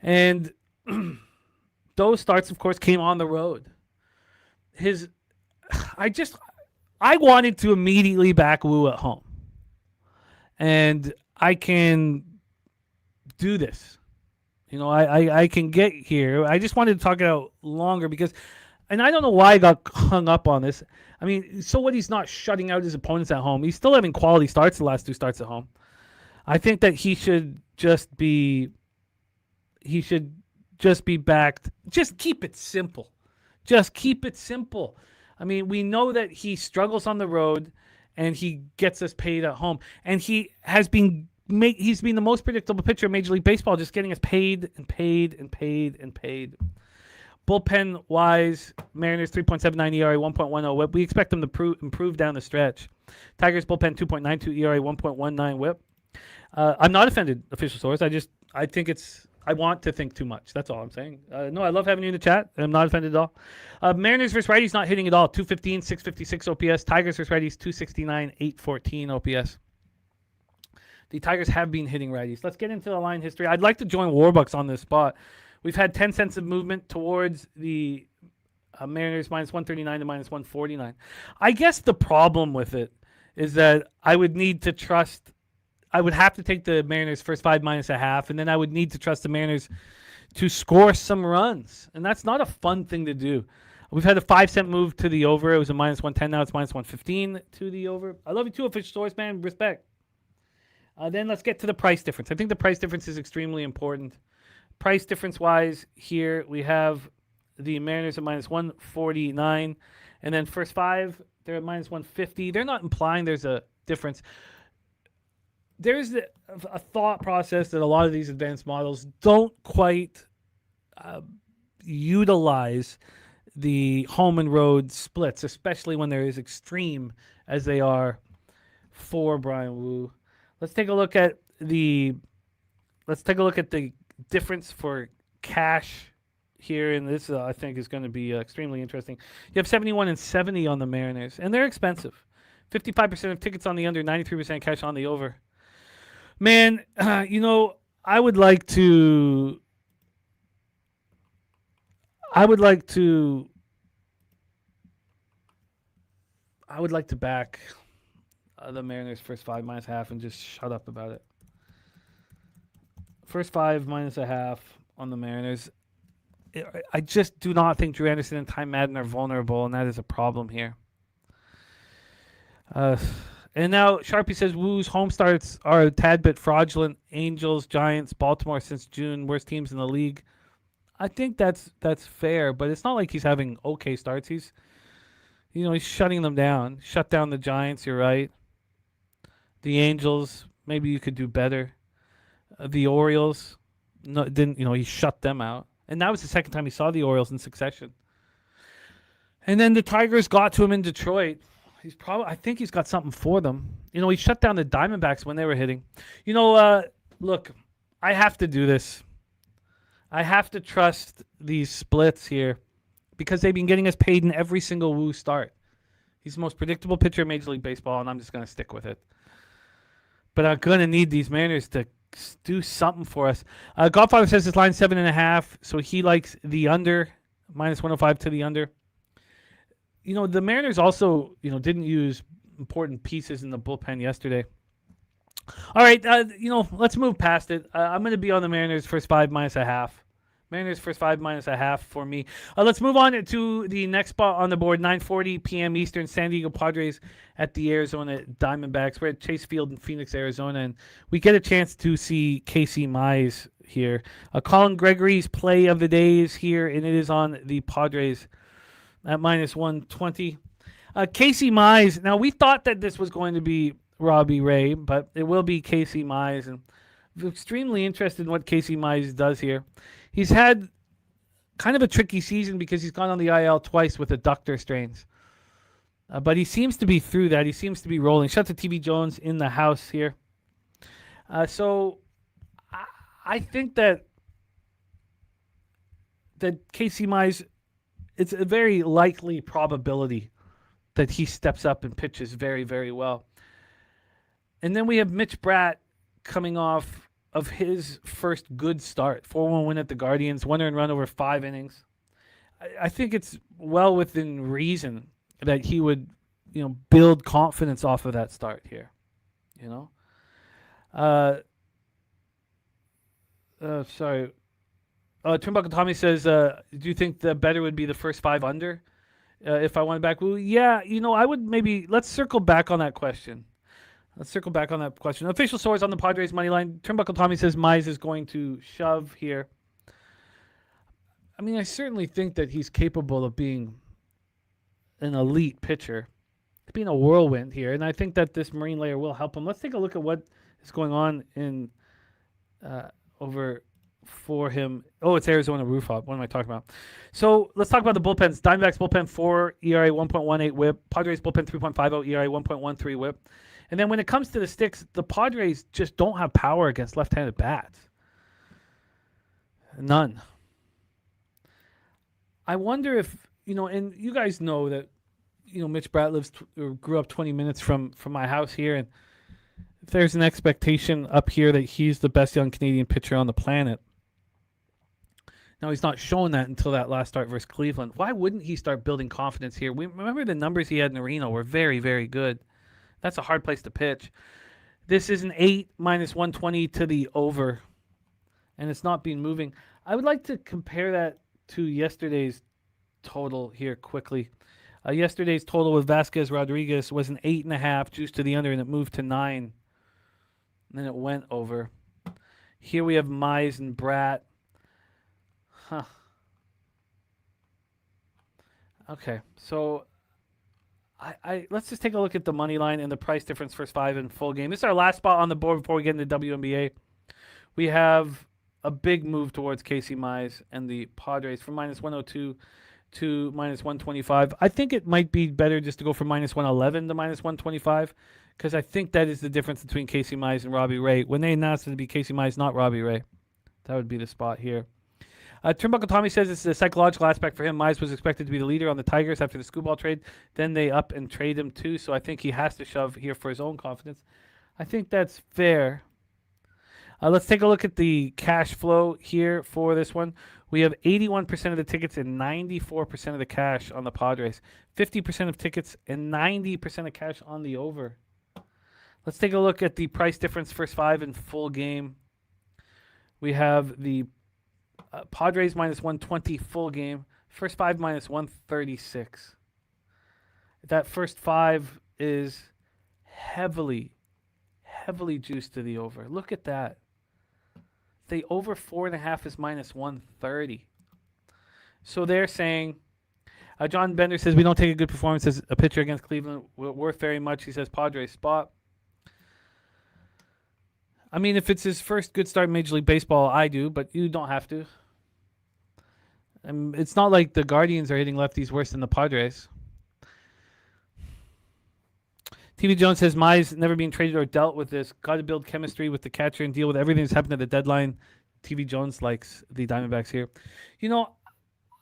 And those starts, of course, came on the road. I wanted to immediately back Wu at home. And I can do this. I can get here. I just wanted to talk it out longer because, and I don't know why I got hung up on this. I mean, so what? He's not shutting out his opponents at home. He's still having quality starts the last 2 starts at home. I think that he should just be backed. Just keep it simple. Just keep it simple. I mean, we know that he struggles on the road and he gets us paid at home. And he's been the most predictable pitcher in Major League Baseball, just getting us paid and paid and paid and paid. Bullpen-wise, Mariners 3.79 ERA, 1.10 WHIP. We expect them to improve down the stretch. Tigers bullpen 2.92 ERA, 1.19 WHIP. I'm not offended, official source. I want to think too much. That's all I'm saying. No, I love having you in the chat. I'm not offended at all. Mariners versus righties not hitting at all. 215, 656 OPS. Tigers versus righties 269, 814 OPS. The Tigers have been hitting righties. Let's get into the line history. I'd like to join Warbucks on this spot. We've had 10 cents of movement towards the Mariners minus 139 to minus 149. I guess the problem with it is that I would have to take the Mariners first 5 minus a half, and then I would need to trust the Mariners to score some runs. And that's not a fun thing to do. We've had a 5-cent move to the over. It was a minus 110. Now it's minus 115 to the over. I love you too, official source, man. Respect. Then let's get to the price difference. I think the price difference is extremely important. Price difference-wise, here we have the Mariners at minus 149. And then first 5, they're at minus 150. They're not implying there's a difference. There's a thought process that a lot of these advanced models don't quite utilize the home and road splits, especially when they're as extreme as they are for Brian Wu. Let's take a look at the difference for cash here, and this I think is going to be extremely interesting. You have 71 and 70 on the Mariners, and they're expensive. 55% of tickets on the under, 93% cash on the over. Man, I would like to back the Mariners first 5 minus half and just shut up about it. First 5 minus a half on the Mariners. I just do not think Drew Anderson and Ty Madden are vulnerable, and that is a problem here. And now Sharpie says Wu's home starts are a tad bit fraudulent. Angels, Giants, Baltimore since June, worst teams in the league. I think that's fair, but it's not like he's having okay starts. He's shutting them down. Shut down the Giants, you're right. The Angels, maybe you could do better. The Orioles, he shut them out. And that was the second time he saw the Orioles in succession. And then the Tigers got to him in Detroit. I think he's got something for them. He shut down the Diamondbacks when they were hitting. Look, I have to do this. I have to trust these splits here because they've been getting us paid in every single Wu start. He's the most predictable pitcher in Major League Baseball, and I'm just going to stick with it. But I'm going to need these Mariners to do something for us. Godfather says this line 7.5, so he likes the under, minus 105 to the under. The Mariners also, didn't use important pieces in the bullpen yesterday. All right, let's move past it. I'm going to be on the Mariners first 5 minus a half. Mariners first 5 minus a half for me. Let's move on to the next spot on the board, 9:40 p.m. Eastern. San Diego Padres at the Arizona Diamondbacks. We're at Chase Field in Phoenix, Arizona, and we get a chance to see Casey Mize here. Colin Gregory's play of the day is here, and it is on the Padres at minus 120. Casey Mize. Now, we thought that this was going to be Robbie Ray, but it will be Casey Mize, and I'm extremely interested in what Casey Mize does here. He's had kind of a tricky season because he's gone on the IL twice with adductor strains. But he seems to be through that. He seems to be rolling. Shout out to TV Jones in the house here. So I think that Casey Mize, it's a very likely probability that he steps up and pitches very, very well. And then we have Mitch Bratt coming off of his first good start. 4-1 win at the Guardians, 1 earned run over 5 innings. I think it's well within reason that he would, build confidence off of that start here. Sorry. Turnbuckle Tommy says, do you think the better would be the first 5 under if I went back? Well, yeah, I would let's circle back on that question. Official source on the Padres money line. Turnbuckle Tommy says Mize is going to shove here. I mean, I certainly think that he's capable of being an elite pitcher, being a whirlwind here, and I think that this marine layer will help him. Let's take a look at what is going on in over for him. Oh, it's Arizona roof hop. What am I talking about? So let's talk about the bullpens. Diamondbacks bullpen 4 ERA 1.18 WHIP. Padres bullpen 3.50 ERA 1.13 WHIP. And then when it comes to the sticks, the Padres just don't have power against left-handed bats. None. I wonder if, and you guys know that, Mitch Bratt grew up 20 minutes from my house here, and if there's an expectation up here that he's the best young Canadian pitcher on the planet. Now, he's not shown that until that last start versus Cleveland. Why wouldn't he start building confidence here? We remember the numbers he had in Reno were very, very good. That's a hard place to pitch. This is an 8 minus 120 to the over, and it's not been moving. I would like to compare that to yesterday's total here quickly. Yesterday's total with Vasquez Rodriguez was an 8.5, juice to the under, and it moved to 9. And then it went over. Here we have Mize and Bratt. Okay, so let's just take a look at the money line and the price difference first 5 in full game. This is our last spot on the board before we get into WNBA. We have a big move towards Casey Mize and the Padres from minus 102 to minus 125. I think it might be better just to go from minus 111 to minus 125 because I think that is the difference between Casey Mize and Robbie Ray. When they announced it to be Casey Mize, not Robbie Ray, that would be the spot here. Turnbuckle Tommy says it's a psychological aspect for him. Mize was expected to be the leader on the Tigers after the Scooball trade. Then they up and trade him too, so I think he has to shove here for his own confidence. I think that's fair. Let's take a look at the cash flow here for this one. We have 81% of the tickets and 94% of the cash on the Padres. 50% of tickets and 90% of cash on the over. Let's take a look at the price difference first 5 in full game. We have the Padres minus 120 full game. First 5 minus 136. That first 5 is heavily juiced to the over. Look at that. The over 4.5 is minus 130. So they're saying, John Bender says, we don't take a good performance as a pitcher against Cleveland worth very much. He says Padres spot. I mean, if it's his first good start in Major League Baseball, I do, but you don't have to. It's not like the Guardians are hitting lefties worse than the Padres. TV Jones says Mize never being traded or dealt with this. Got to build chemistry with the catcher and deal with everything that's happened at the deadline. TV Jones likes the Diamondbacks here.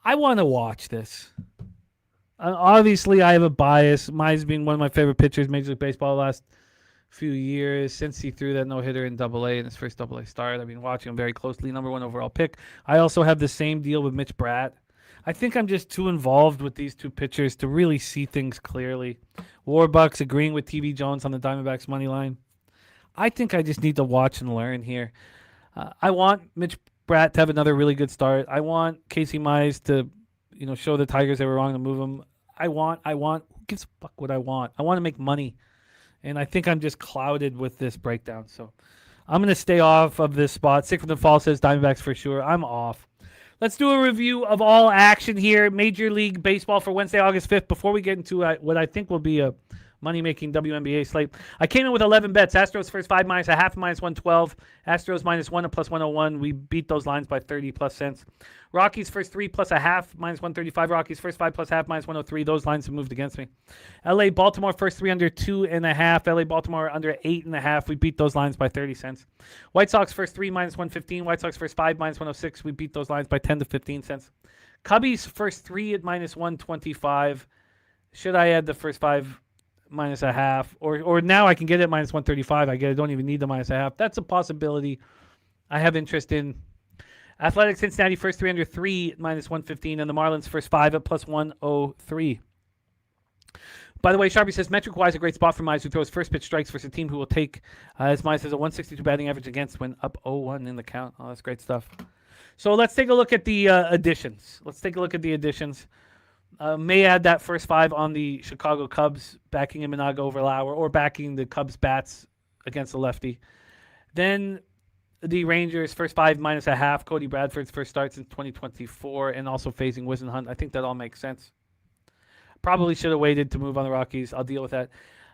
I want to watch this. Obviously, I have a bias. Mize being one of my favorite pitchers in Major League Baseball the last few years since he threw that no-hitter in Double-A in his first Double-A start. I've been watching him very closely. Number 1 overall pick. I also have the same deal with Mitch Bratt. I think I'm just too involved with these two pitchers to really see things clearly. Warbucks agreeing with TV Jones on the Diamondbacks money line. I think I just need to watch and learn here. I want Mitch Bratt to have another really good start. I want Casey Mize to, show the Tigers they were wrong to move him. Who gives a fuck what I want? I want to make money. And I think I'm just clouded with this breakdown. So I'm going to stay off of this spot. Sick from the Fall says Diamondbacks for sure. I'm off. Let's do a review of all action here. Major League Baseball for Wednesday, August 5th. Before we get into what I think will be a money-making WNBA slate, I came in with 11 bets. Astros first 5 minus a half, minus 112. Astros minus 1 and plus 101. We beat those lines by 30 plus cents. Rockies first 3 plus a half, minus 135. Rockies first 5 plus half, minus 103. Those lines have moved against me. LA Baltimore first 3 under 2.5. LA Baltimore under 8.5. We beat those lines by 30 cents. White Sox first 3 minus 115. White Sox first 5 minus 106. We beat those lines by 10 to 15 cents. Cubbies first 3 at minus 125. Should I add the first 5 minus a half? Or now I can get it minus 135. I don't even need the minus a half. That's a possibility I have interest in. Athletics Cincinnati first 3 under 3 minus 115, and the Marlins first 5 at plus 103. By the way, Sharpie says metric-wise a great spot for Mize, who throws first pitch strikes versus a team who will take, as Mize has a 162 batting average against when up 0-1 in the count. Oh, that's great stuff. So let's take a look at the additions. May add that first 5 on the Chicago Cubs, backing Imanaga over Lauer, or backing the Cubs bats against the lefty. Then the Rangers first 5 minus a half. Cody Bradford's first start since 2024, and also phasing Wisenhunt. I think that all makes sense. Probably should have waited to move on the Rockies. I'll deal with that.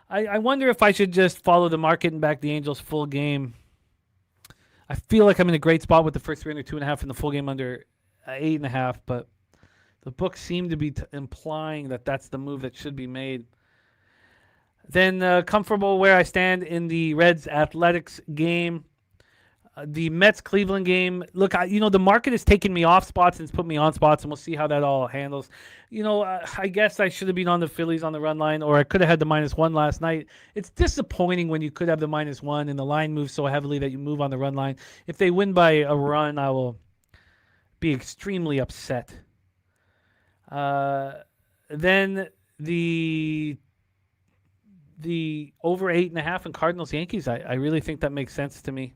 I wonder if I should just follow the market and back the Angels full game. I feel like I'm in a great spot with the first 3 under 2.5 and the full game under 8.5, but the books seem to be implying that that's the move that should be made. Then comfortable where I stand in the Reds Athletics game. The Mets-Cleveland game, look, the market has taken me off spots and it's put me on spots, and we'll see how that all handles. I guess I should have been on the Phillies on the run line, or I could have had the -1 last night. It's disappointing when you could have the -1 and the line moves so heavily that you move on the run line. If they win by a run, I will be extremely upset. Then the over 8.5 in Cardinals Yankees, I really think that makes sense to me.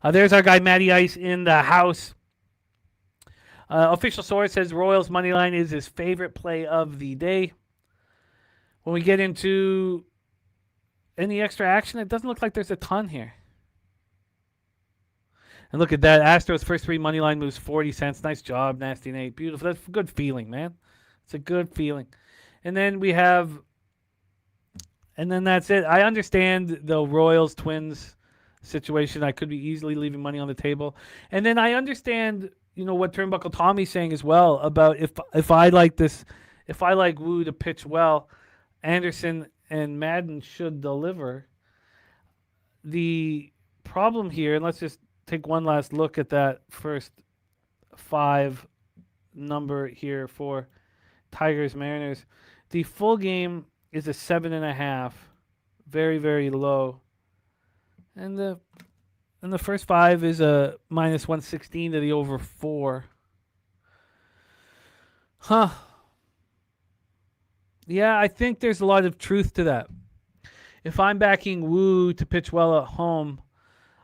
There's our guy Matty Ice in the house. Official source says Royals money line is his favorite play of the day. When we get into any extra action, it doesn't look like there's a ton here. And look at that. Astros first 3 money line moves 40 cents. Nice job, Nasty Nate. Beautiful. That's a good feeling, man. It's a good feeling. And then that's it. I understand the Royals Twins situation. I could be easily leaving money on the table. And then I understand, what Turnbuckle Tommy's saying as well about if I like Wu to pitch well, Anderson and Madden should deliver. The problem here, and let's just take one last look at that first 5 number here for Tigers Mariners. The full game is a 7.5, very, very low. And the first 5 is a -116 to the over 4. Yeah, I think there's a lot of truth to that. If I'm backing Wu to pitch well at home,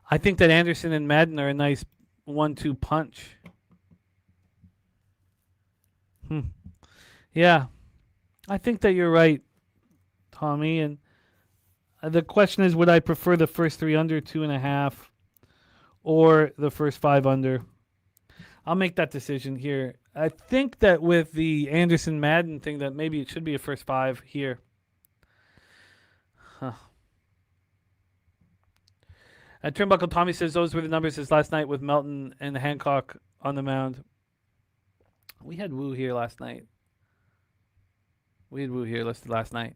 I think that Anderson and Madden are a nice 1-2 punch. Yeah, I think that you're right, Tommy. And the question is, would I prefer the first 3 under 2.5 or the first 5 under? I'll make that decision here. I think that with the Anderson Madden thing, that maybe it should be a first 5 here. Turnbuckle Tommy says those were the numbers his last night with Melton and Hancock on the mound. We had Wu here last night. Last night.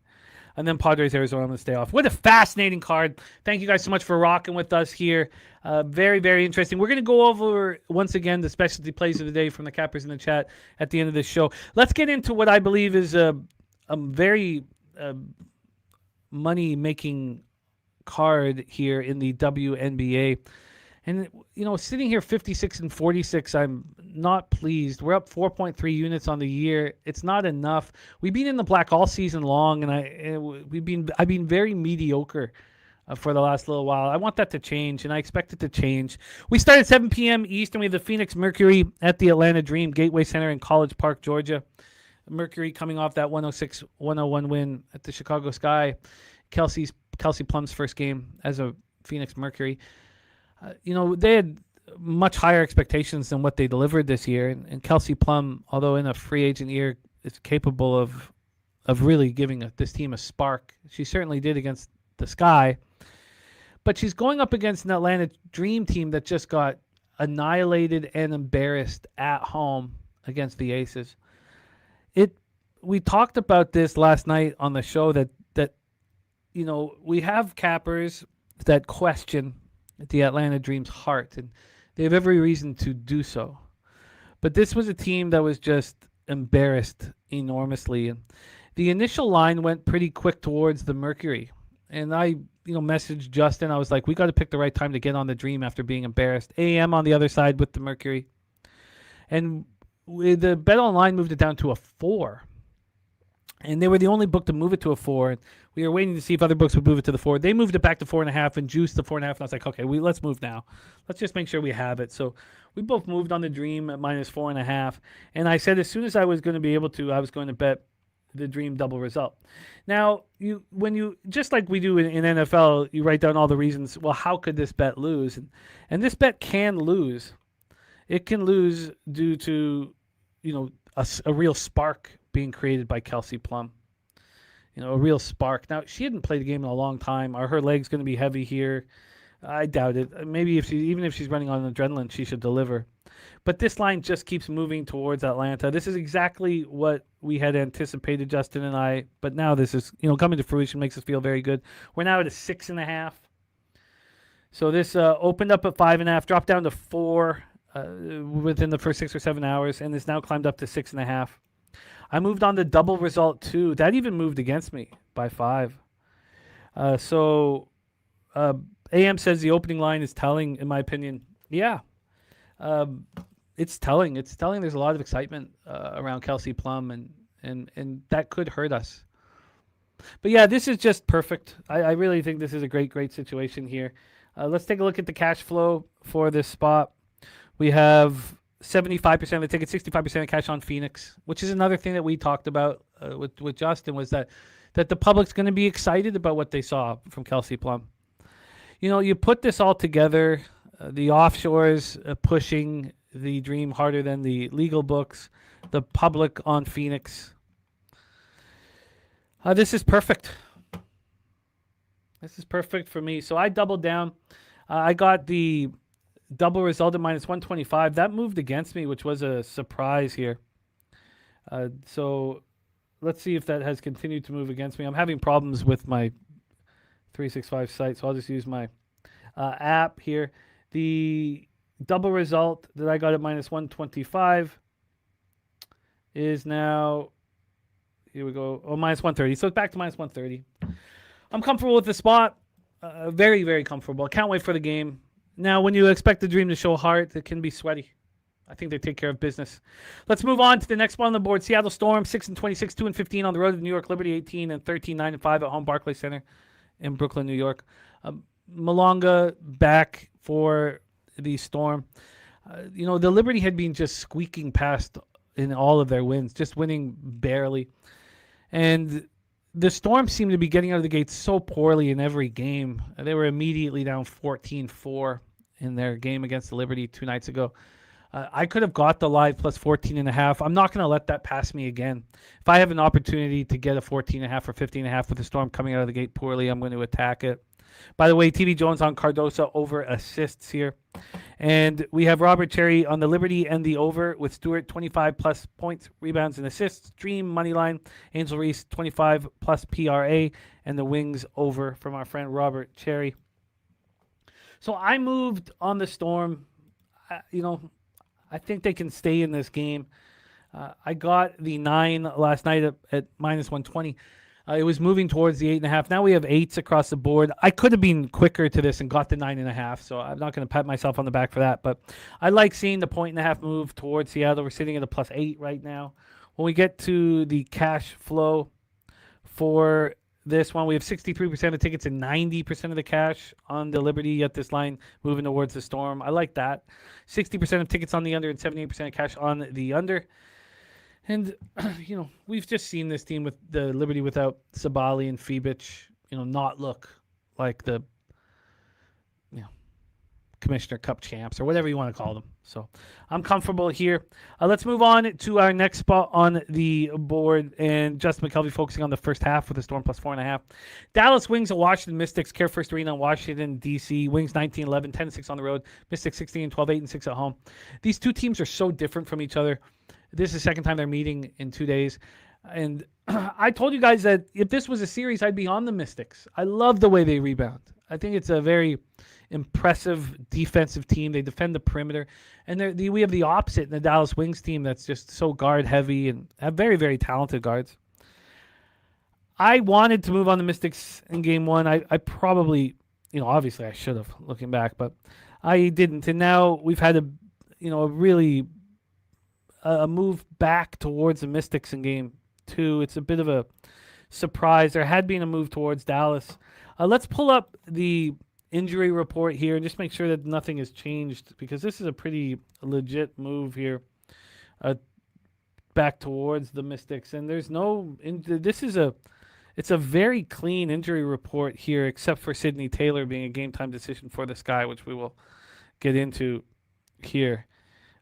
And then Padres, Arizona, I'm going to stay off. What a fascinating card. Thank you guys so much for rocking with us here. Very, very interesting. We're going to go over, once again, the specialty plays of the day from the cappers in the chat at the end of this show. Let's get into what I believe is a very money-making card here in the WNBA. And, sitting here 56 and 46, I'm not pleased. We're up 4.3 units on the year. It's not enough. We've been in the black all season long, and I've been very mediocre for the last little while. I want that to change, and I expect it to change. We start at 7 p.m. Eastern. We have the Phoenix Mercury at the Atlanta Dream Gateway Center in College Park, Georgia. Mercury coming off that 106-101 win at the Chicago Sky. Kelsey Plum's first game as a Phoenix Mercury. They had much higher expectations than what they delivered this year. And Kelsey Plum, although in a free agent year, is capable of really giving this team a spark. She certainly did against the Sky. But she's going up against an Atlanta Dream team that just got annihilated and embarrassed at home against the Aces. We talked about this last night on the show that we have cappers that question the Atlanta Dream's heart, and they have every reason to do so. But this was a team that was just embarrassed enormously. And the initial line went pretty quick towards the Mercury. And I, messaged Justin. I was like, we got to pick the right time to get on the Dream after being embarrassed. AM on the other side with the Mercury. And the bet online moved it down to a 4. And they were the only book to move it to a 4. We were waiting to see if other books would move it to the 4. They moved it back to 4.5 and juiced the 4.5. And I was like, okay, let's move now. Let's just make sure we have it. So we both moved on the Dream at -4.5. And I said as soon as I was going to be able to, I was going to bet the Dream double result. Now, when you just like we do in NFL, you write down all the reasons. Well, how could this bet lose? And this bet can lose. It can lose due to a real spark being created by Kelsey Plum. A real spark. Now, she hadn't played a game in a long time. Are her legs going to be heavy here? I doubt it. Maybe even if she's running on adrenaline, she should deliver. But this line just keeps moving towards Atlanta. This is exactly what we had anticipated, Justin and I. But now this is, coming to fruition, makes us feel very good. We're now at a 6.5. So this opened up at 5.5, dropped down to 4 within the first 6 or 7 hours, and it's now climbed up to 6.5. I moved on to double result 2. That even moved against me by 5. So AM says the opening line is telling, in my opinion. Yeah. It's telling. It's telling there's a lot of excitement around Kelsey Plum, and that could hurt us. But yeah, this is just perfect. I really think this is a great situation here. Let's take a look at the cash flow for this spot. We have 75% of the ticket, 65% of cash on Phoenix, which is another thing that we talked about with Justin, was that the public's going to be excited about what they saw from Kelsey Plum. You put this all together, the offshores pushing the Dream harder than the legal books, the public on Phoenix. This is perfect. This is perfect for me. So I doubled down. I got the double result at -125. That moved against me, which was a surprise here. So let's see if that has continued to move against me. I'm having problems with my 365 site, so I'll just use my app here. The double result that I got at -125 is now, here we go, -130. So it's back to -130. I'm comfortable with the spot. Very, very comfortable. I can't wait for the game. Now, when you expect the Dream to show heart, it can be sweaty. I think they take care of business. Let's move on to the next one on the board. Seattle Storm, 6-26, 2-15 on the road to New York Liberty, 18-13, 9-5 at home, Barclays Center in Brooklyn, New York. Malonga back for the Storm. The Liberty had been just squeaking past in all of their wins, just winning barely. And the Storm seemed to be getting out of the gate so poorly in every game. They were immediately down 14-4 in their game against the Liberty 2 nights ago. I could have got the live plus 14.5. I'm not going to let that pass me again. If I have an opportunity to get a 14.5 or 15.5 with the Storm coming out of the gate poorly, I'm going to attack it. By the way, TV Jones on Cardoso over assists here. And we have Robert Cherry on the Liberty and the over with Stewart, 25 plus points, rebounds, and assists. Dream money line, Angel Reese, 25 plus PRA, and the Wings over from our friend Robert Cherry. So I moved on the Storm. I think they can stay in this game. I got the 9 last night at -120. It was moving towards the 8.5. Now we have 8s across the board. I could have been quicker to this and got the 9.5, so I'm not going to pat myself on the back for that. But I like seeing the 1.5 move towards Seattle. We're sitting at a +8 right now. When we get to the cash flow for this one. We have 63% of the tickets and 90% of the cash on the Liberty, yet this line moving towards the Storm. I like that. 60% of tickets on the under and 78% of cash on the under. And, we've just seen this team with the Liberty without Sabali and Fibic, not look like the Commissioner Cup champs or whatever you want to call them. So I'm comfortable here. Let's move on to our next spot on the board. And Justin McKelvey focusing on the first half with the Storm plus 4.5. Dallas Wings at Washington Mystics. Care First Arena in Washington, D.C. Wings 19-11, 10-6 on the road. Mystics 16-12, 8-6 at home. These two teams are so different from each other. This is the second time they're meeting in 2 days. And I told you guys that if this was a series, I'd be on the Mystics. I love the way they rebound. I think it's a very impressive defensive team. They defend the perimeter. And we have the opposite in the Dallas Wings team that's just so guard heavy and have very, very talented guards. I wanted to move on the Mystics in game one. I probably, obviously I should have looking back, but I didn't. And now we've had a move back towards the Mystics in game two. It's a bit of a surprise. There had been a move towards Dallas. Let's pull up the injury report here and just make sure that nothing has changed, because this is a pretty legit move here back towards the Mystics. And there's it's a very clean injury report here, except for Sidney Taylor being a game time decision for this guy, which we will get into here.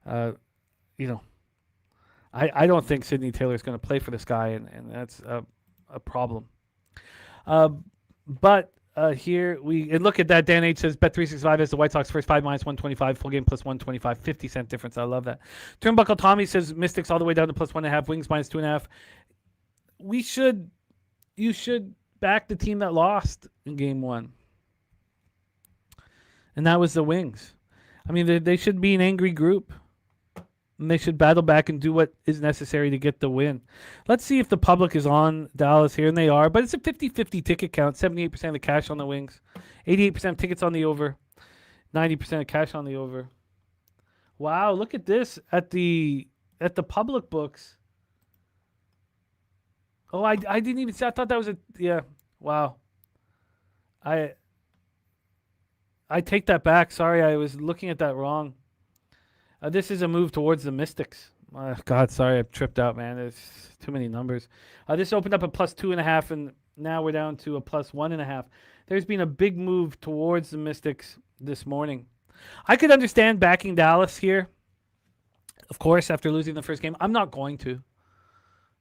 I don't think Sidney Taylor is going to play for this guy, and that's a problem. But here and look at that. Dan H says Bet365 has the White Sox first 5 minus 125, full game plus 125, 50-cent difference. I love that. Turnbuckle Tommy says Mystics all the way down to plus 1.5, Wings minus 2.5. You should back the team that lost in game one, and that was the Wings. I mean, they should be an angry group. And they should battle back and do what is necessary to get the win. Let's see if the public is on Dallas here, and they are. But it's a 50-50 ticket count, 78% of the cash on the Wings, 88% of tickets on the over, 90% of cash on the over. Wow, look at this at the public books. Oh, I didn't even see. I thought that was wow. I take that back. Sorry, I was looking at that wrong. This is a move towards the Mystics. God, sorry, I tripped out, man. There's too many numbers. This opened up a plus 2.5, and now we're down to a plus 1.5. There's been a big move towards the Mystics this morning. I could understand backing Dallas here, of course, after losing the first game. I'm not going to.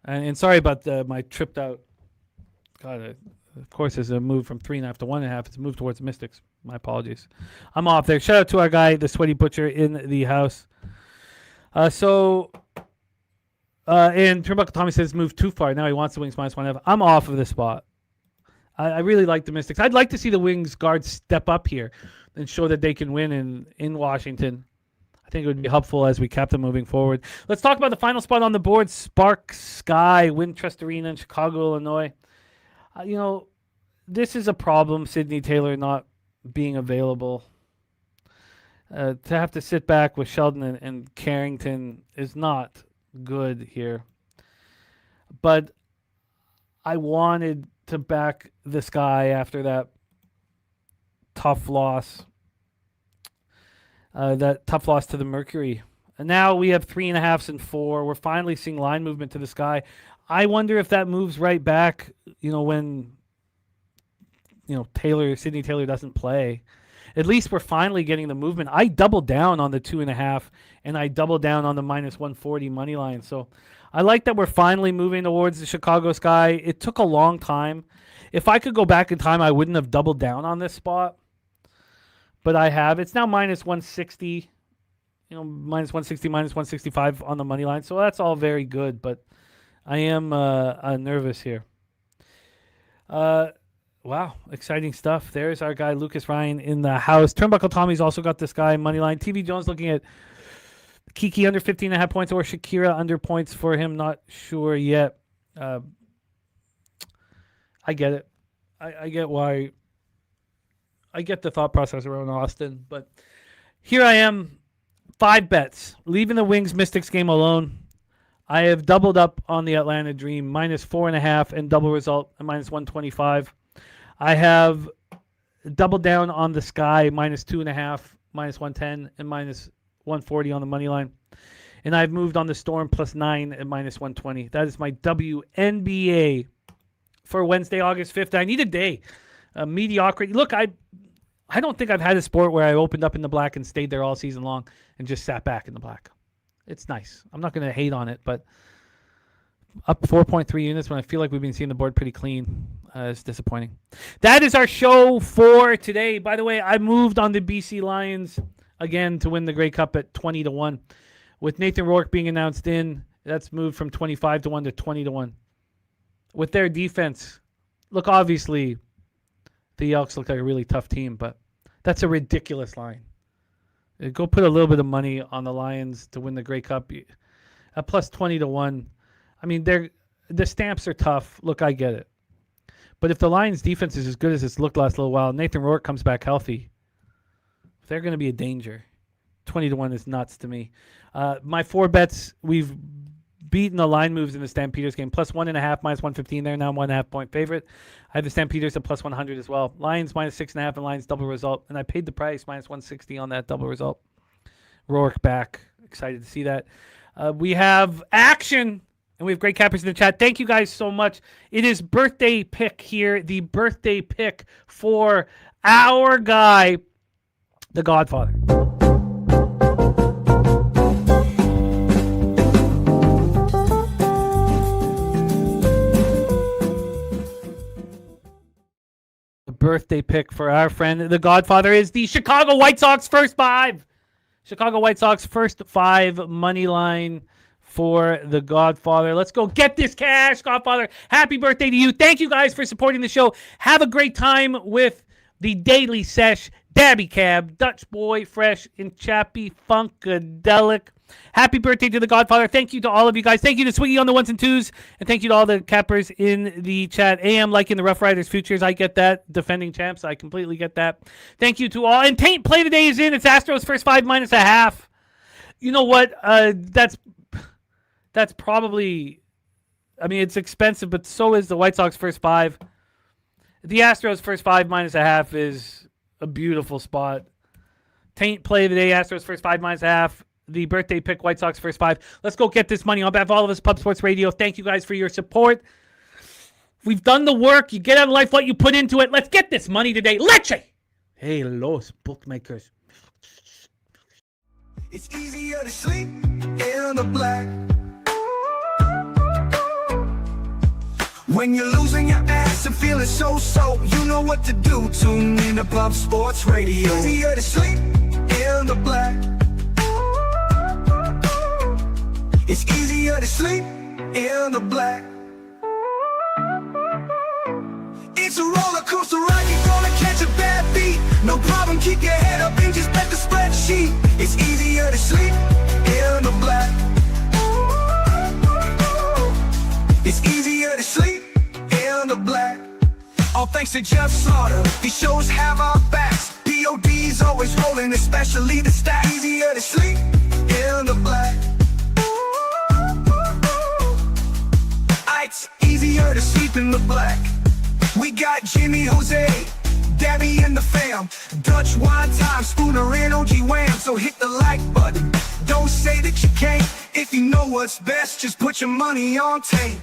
And sorry about my tripped out. God, of course, there's a move from 3.5 to 1.5. It's a move towards the Mystics. My apologies. I'm off there. Shout out to our guy, the Sweaty Butcher, in the house. And Turnbuckle Tommy says move too far. Now he wants the Wings minus 1.5. I'm off of this spot. I really like the Mystics. I'd like to see the Wings guards step up here and show that they can win in Washington. I think it would be helpful as we kept them moving forward. Let's talk about the final spot on the board. Spark Sky, Wintrust Arena in Chicago, Illinois. This is a problem, Sidney Taylor not being available. To have to sit back with Sheldon and Carrington is not good here. But I wanted to back this guy after that tough loss. That tough loss to the Mercury. And now we have 3.5s and 4. We're finally seeing line movement to this guy. I wonder if that moves right back, when Sidney Taylor doesn't play. At least we're finally getting the movement. I doubled down on the 2.5, and I doubled down on the minus 140 money line. So I like that we're finally moving towards the Chicago Sky. It took a long time. If I could go back in time, I wouldn't have doubled down on this spot. But I have. It's now minus 160, minus 160, minus 165 on the money line. So that's all very good, but I am nervous here. Wow, exciting stuff. There's our guy, Lucas Ryan, in the house. Turnbuckle Tommy's also got this guy, money line. TV Jones looking at Kiki under 15.5 points or Shakira under points for him. Not sure yet. I get it. I get why. I get the thought process around Austin, but here I am, 5 bets, leaving the Wings Mystics game alone. I have doubled up on the Atlanta Dream, -4.5 and double result at -125. I have doubled down on the Sky, -2.5, -110, and -140 on the money line. And I've moved on the Storm +9 at -120. That is my WNBA for Wednesday, August 5th. I need a day. Mediocrity. Look, I don't think I've had a sport where I opened up in the black and stayed there all season long and just sat back in the black. It's nice. I'm not going to hate on it, but up 4.3 units when I feel like we've been seeing the board pretty clean. It's disappointing. That is our show for today. By the way, I moved on the BC Lions again to win the Grey Cup at 20-1. With Nathan Rourke being announced in, that's moved from 25-1 to 20-1. With their defense, look, obviously, the Elks look like a really tough team, but that's a ridiculous line. Go put a little bit of money on the Lions to win the Grey Cup at plus 20-1. I mean, the stamps are tough. Look, I get it. But if the Lions' defense is as good as it's looked last little while, Nathan Rourke comes back healthy, they're going to be a danger. 20-1 is nuts to me. My 4 bets, we've beaten the line moves in the Stampeders game. +1.5, -115 there. Now I'm 1.5 point favorite. I have the Stampeders at +100 as well. Lions -6.5 and Lions double result. And I paid the price, -160 on that double result. Rourke back. Excited to see that. We have action. And we have great cappers in the chat. Thank you guys so much. It is birthday pick here. The birthday pick for our guy, the Godfather. The birthday pick for our friend, the Godfather, is the Chicago White Sox first 5. Chicago White Sox first 5 money line for the Godfather. Let's go get this cash, Godfather. Happy birthday to you. Thank you guys for supporting the show. Have a great time with the Daily Sesh, Dabby Cab, Dutch Boy, Fresh, and Chappie Funkadelic. Happy birthday to the Godfather. Thank you to all of you guys. Thank you to Swiggy on the 1s and 2s. And thank you to all the cappers in the chat. AM liking the Rough Riders futures. I get that. Defending champs. I completely get that. Thank you to all. And Taint play today is in. It's Astros first 5 -1/2. You know what? That's probably, I mean, it's expensive, but so is the White Sox first 5. The Astros first 5 -1/2 is a beautiful spot. Taint play of the day, Astros first 5 -1/2. The birthday pick, White Sox first 5. Let's go get this money. On behalf of all of us, Pub Sports Radio, thank you guys for your support. We've done the work. You get out of life what you put into it. Let's get this money today. Leche! Hey, los bookmakers. It's easier to sleep in the black when you're losing your ass and feeling so. You know what to do. Tune in to Pub Sports Radio. Easier to sleep in the black. It's easier to sleep in the black. It's a roller coaster ride, you're gonna catch a bad beat. No problem, keep your head up and just bet the spreadsheet. It's easier to sleep in the black. It's easier to sleep in the black. All thanks to Jeff Slaughter, these shows have our backs. POD's always rolling, especially the stats. Easier to sleep in the black. It's easier to sleep in the black. We got Jimmy, Jose, Dabby and the fam, Dutch Wine Time, Spooner and OG Wham. So hit the like button, don't say that you can't. If you know what's best, just put your money on tape.